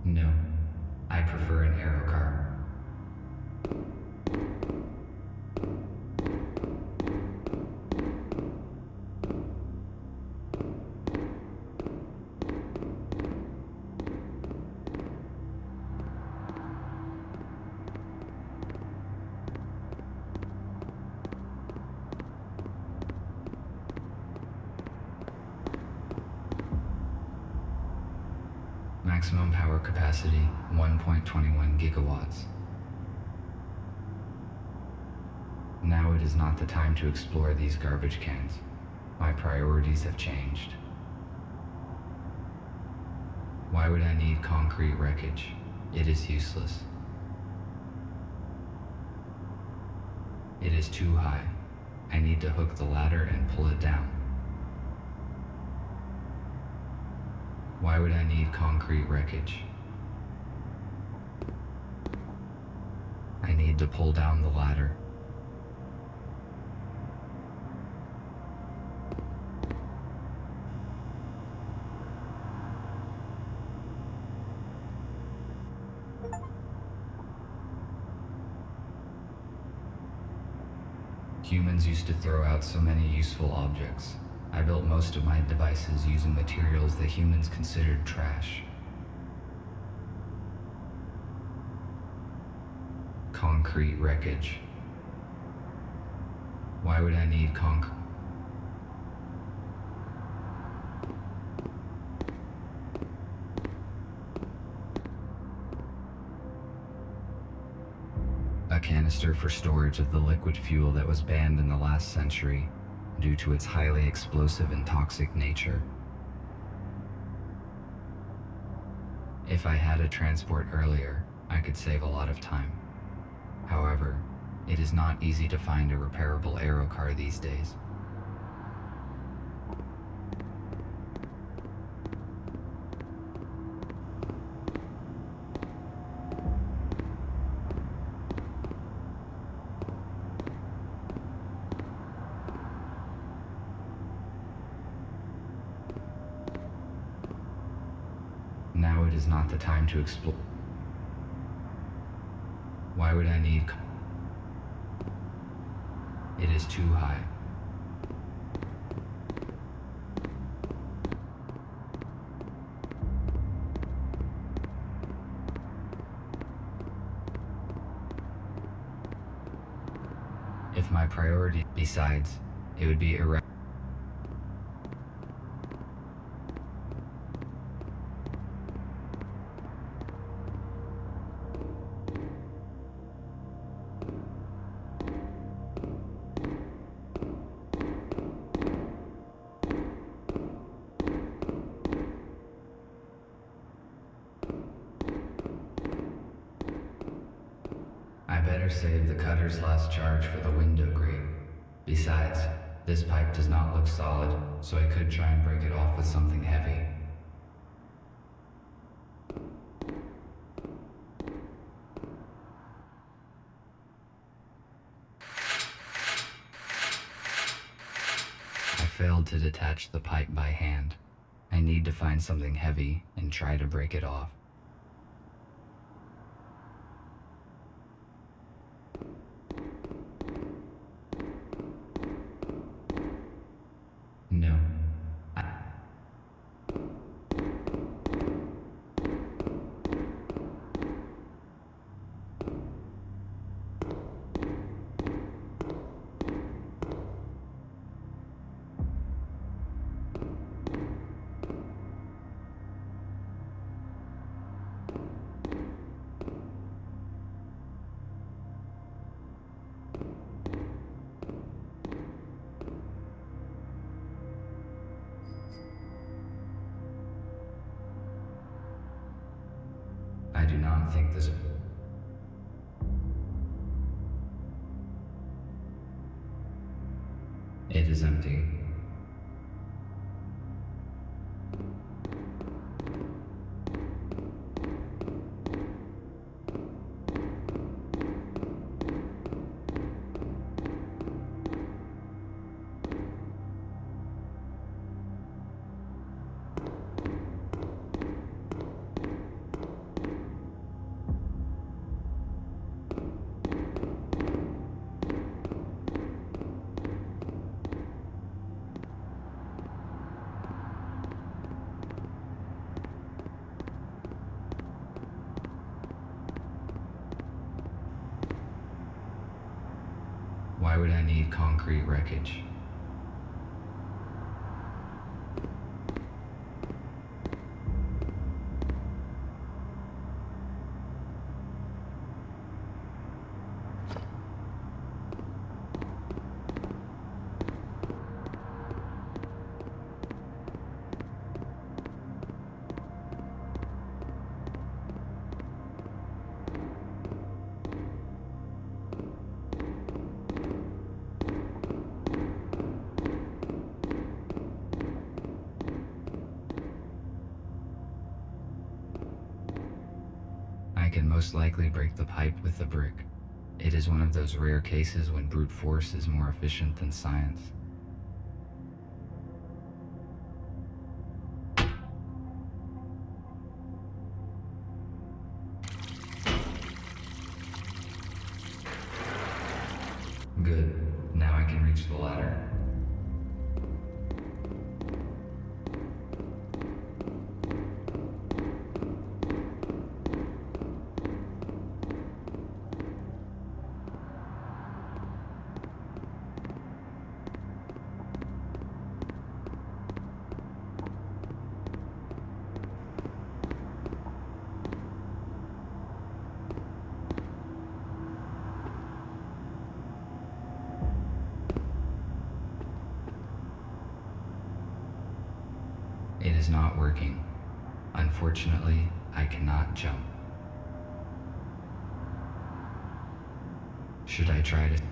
[SPEAKER 1] No, I prefer an aero car. Maximum power capacity, 1.21 gigawatts. Now it is not the time to explore these garbage cans. My priorities have changed. Why would I need concrete wreckage? It is useless. It is too high. I need to hook the ladder and pull it down. Why would I need concrete wreckage? I need to pull down the ladder. Humans used to throw out so many useful objects. I built most of my devices using materials that humans considered trash. Concrete wreckage. Why would I need concrete? A canister for storage of the liquid fuel that was banned in the last century due to its highly explosive and toxic nature. If I had a transport earlier, I could save a lot of time. However, it is not easy to find a repairable aero car these days. Now it is not the time to explore. Why would I need? It is too high. If my priority, besides, it would be irrational. I better save the cutter's last charge for the window grate. Besides, this pipe does not look solid, so I could try and break it off with something heavy. I failed to detach the pipe by hand. I need to find something heavy and try to break it off. No. I do not think this. It is empty. Why would I need concrete wreckage? I can most likely break the pipe with the brick. It is one of those rare cases when brute force is more efficient than science. Good. Now I can reach the ladder. It is not working. Unfortunately, I cannot jump. Should I try to...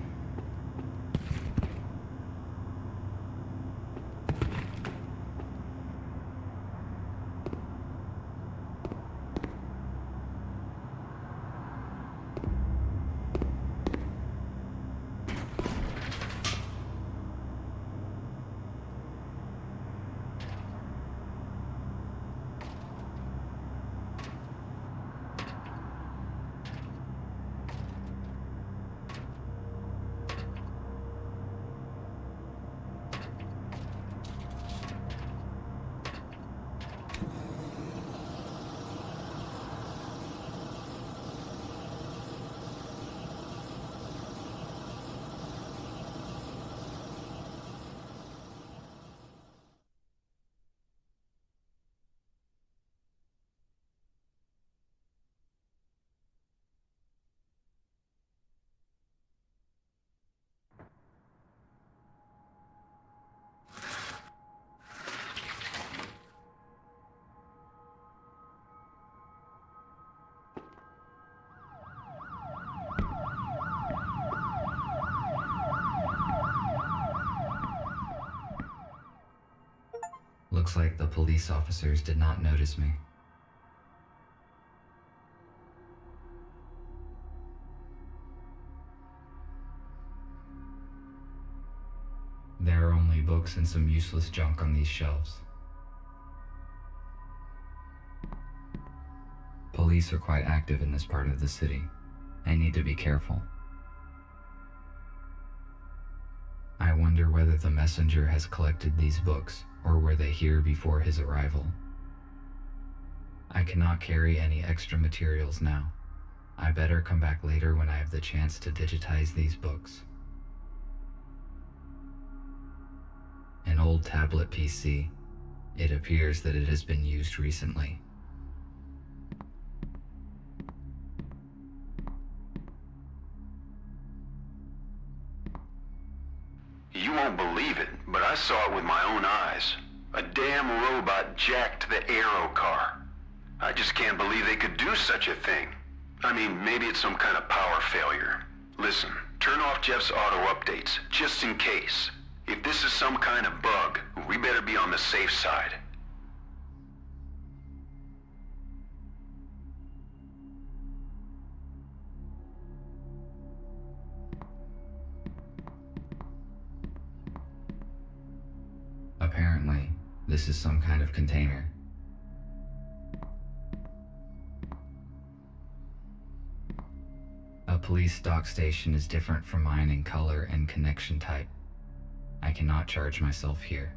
[SPEAKER 1] Looks like the police officers did not notice me. There are only books and some useless junk on these shelves. Police are quite active in this part of the city. I need to be careful. I wonder whether the messenger has collected these books, or were they here before his arrival? I cannot carry any extra materials now. I better come back later when I have the chance to digitize these books. An old tablet PC. It appears that it has been used recently.
[SPEAKER 2] You won't believe it, but I saw it with my own eyes. A damn robot jacked the aero car. I just can't believe they could do such a thing. I mean, maybe it's some kind of power failure. Listen, turn off Jeff's auto updates, just in case. If this is some kind of bug, we better be on the safe side.
[SPEAKER 1] Apparently, this is some kind of container. A police dock station is different from mine in color and connection type. I cannot charge myself here.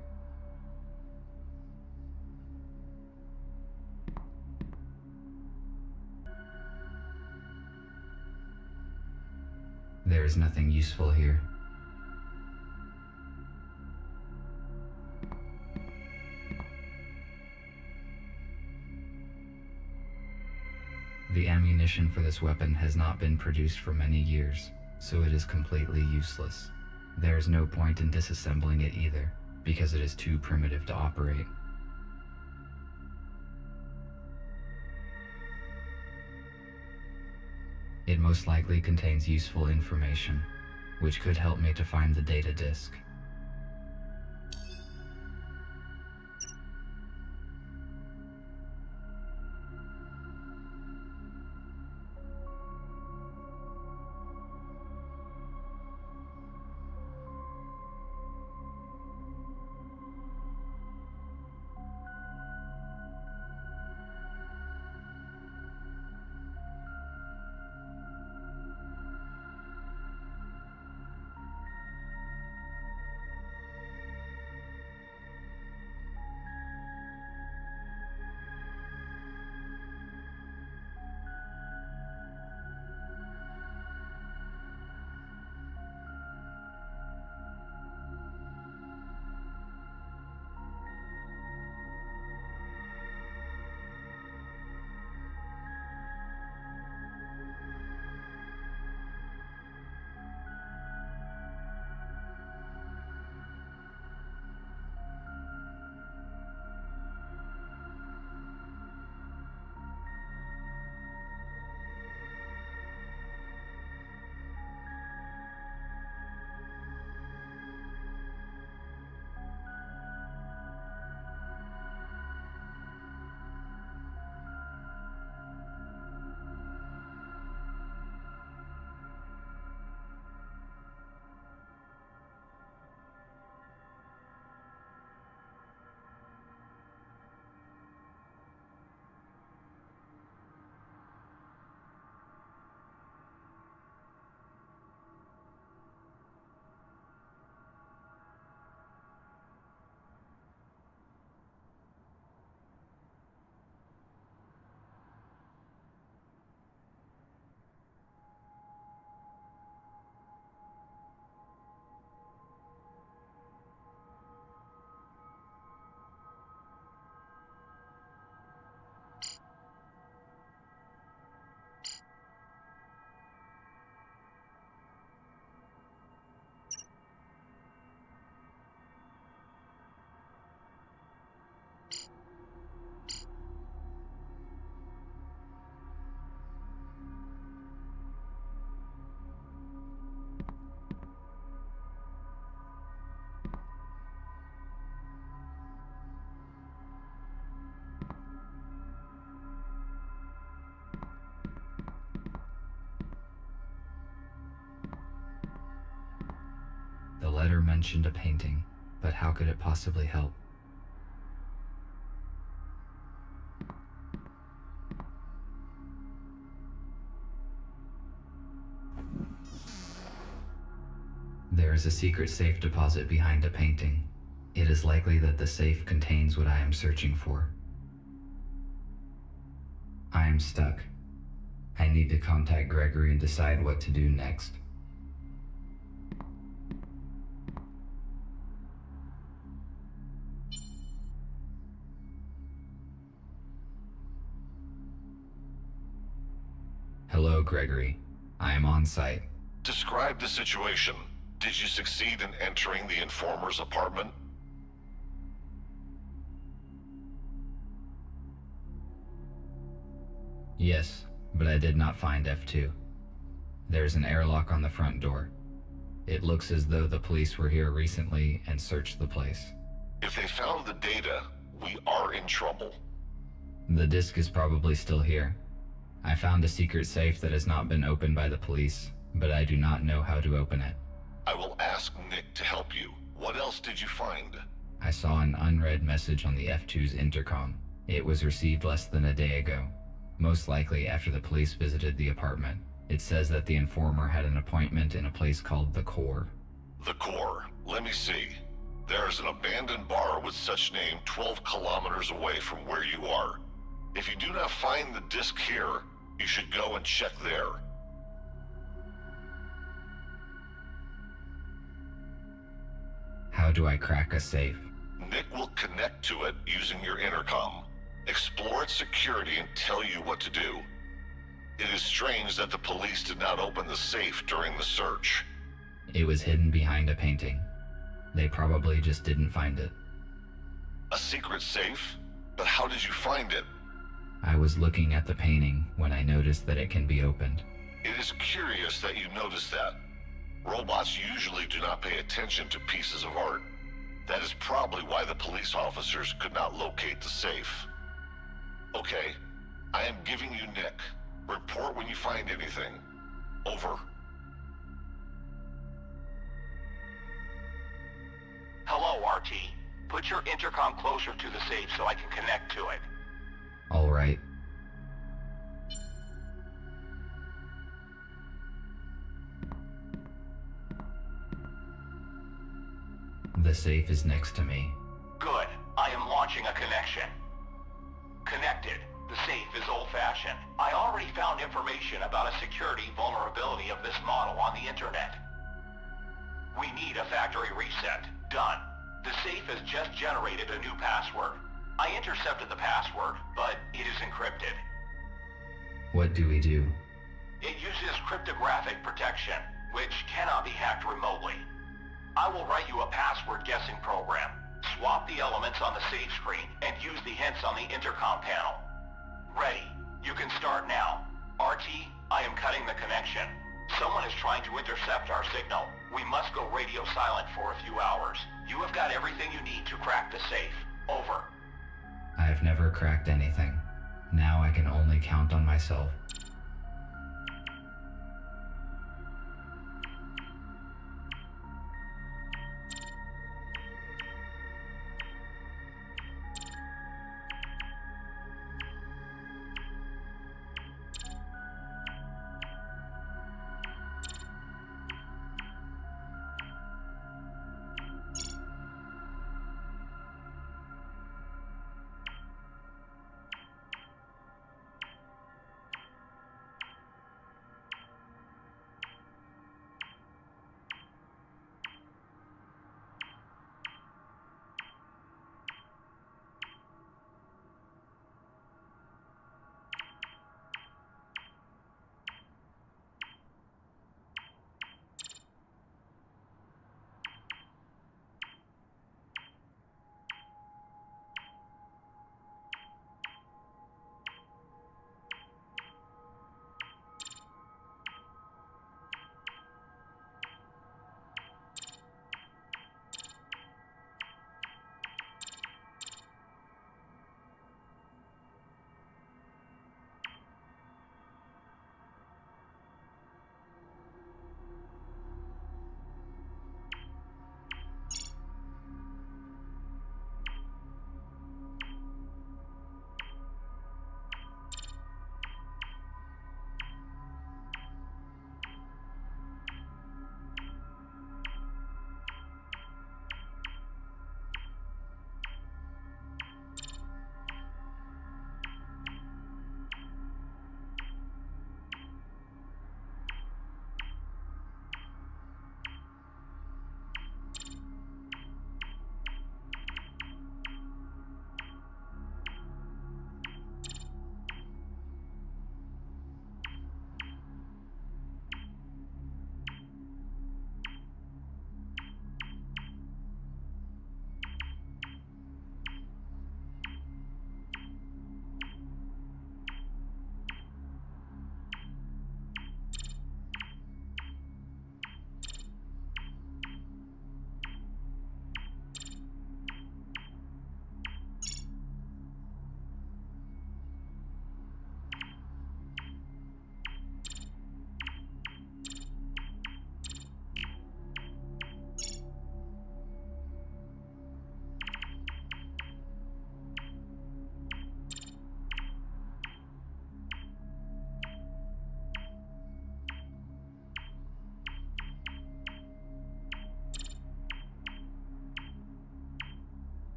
[SPEAKER 1] There is nothing useful here. The ammunition for this weapon has not been produced for many years, so it is completely useless. There is no point in disassembling it either, because it is too primitive to operate. It most likely contains useful information, which could help me to find the data disk. mentioned a painting, but how could it possibly help? There is a secret safe deposit behind a painting. It is likely that the safe contains what I am searching for. I am stuck. I need to contact Gregory and decide what to do next. Hello, Gregory. I am on site.
[SPEAKER 5] Describe the situation. Did you succeed in entering the informer's apartment?
[SPEAKER 1] Yes, but I did not find F2. There's an airlock on the front door. It looks as though the police were here recently and searched the place.
[SPEAKER 5] If they found the data, we are in trouble.
[SPEAKER 1] The disk is probably still here. I found a secret safe that has not been opened by the police, but I do not know how to open it.
[SPEAKER 5] I will ask Nick to help you. What else did you find?
[SPEAKER 1] I saw an unread message on the F2's intercom. It was received less than a day ago, most likely after the police visited the apartment. It says that the informer had an appointment in a place called the Core.
[SPEAKER 5] The Core. Let me see. There is an abandoned bar with such name 12 kilometers away from where you are. If you do not find the disc here, you should go and check there.
[SPEAKER 1] How do I crack a safe?
[SPEAKER 5] Nick will connect to it using your intercom. Explore its security and tell you what to do. It is strange that the police did not open the safe during the search.
[SPEAKER 1] It was hidden behind a painting. They probably just didn't find it.
[SPEAKER 5] A secret safe? But how did you find it?
[SPEAKER 1] I was looking at the painting when I noticed that it can be opened.
[SPEAKER 5] It is curious that you noticed that. Robots usually do not pay attention to pieces of art. That is probably why the police officers could not locate the safe. Okay, I am giving you Nick. Report when you find anything. Over.
[SPEAKER 7] Hello, RT. Put your intercom closer to the safe so I can connect to it.
[SPEAKER 1] All right. The safe is next to me.
[SPEAKER 7] Good. I am launching a connection. Connected. The safe is old-fashioned. I already found information about a security vulnerability of this model on the internet. We need a factory reset. Done. The safe has just generated a new password. I intercepted the password, but it is encrypted.
[SPEAKER 1] What do we do?
[SPEAKER 7] It uses cryptographic protection, which cannot be hacked remotely. I will write you a password guessing program. Swap the elements on the save screen and use the hints on the intercom panel. Ready. You can start now. RT, I am cutting the connection. Someone is trying to intercept our signal. We must go radio silent for a few hours. You have got everything you need to crack the safe. Over.
[SPEAKER 1] I have never cracked anything. Now I can only count on myself.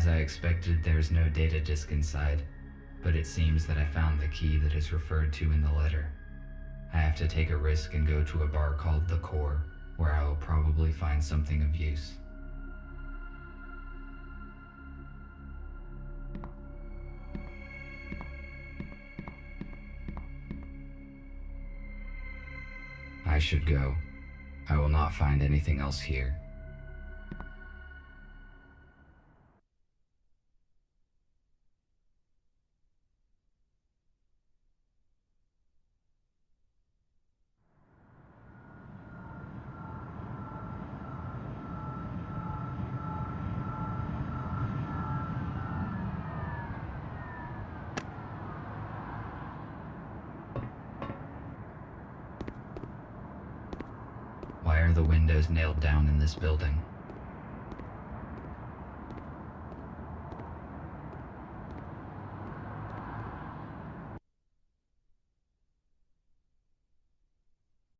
[SPEAKER 1] As I expected, there's no data disk inside, but it seems that I found the key that is referred to in the letter. I have to take a risk and go to a bar called The Core, where I will probably find something of use. I should go. I will not find anything else here. Why are the windows nailed down in this building?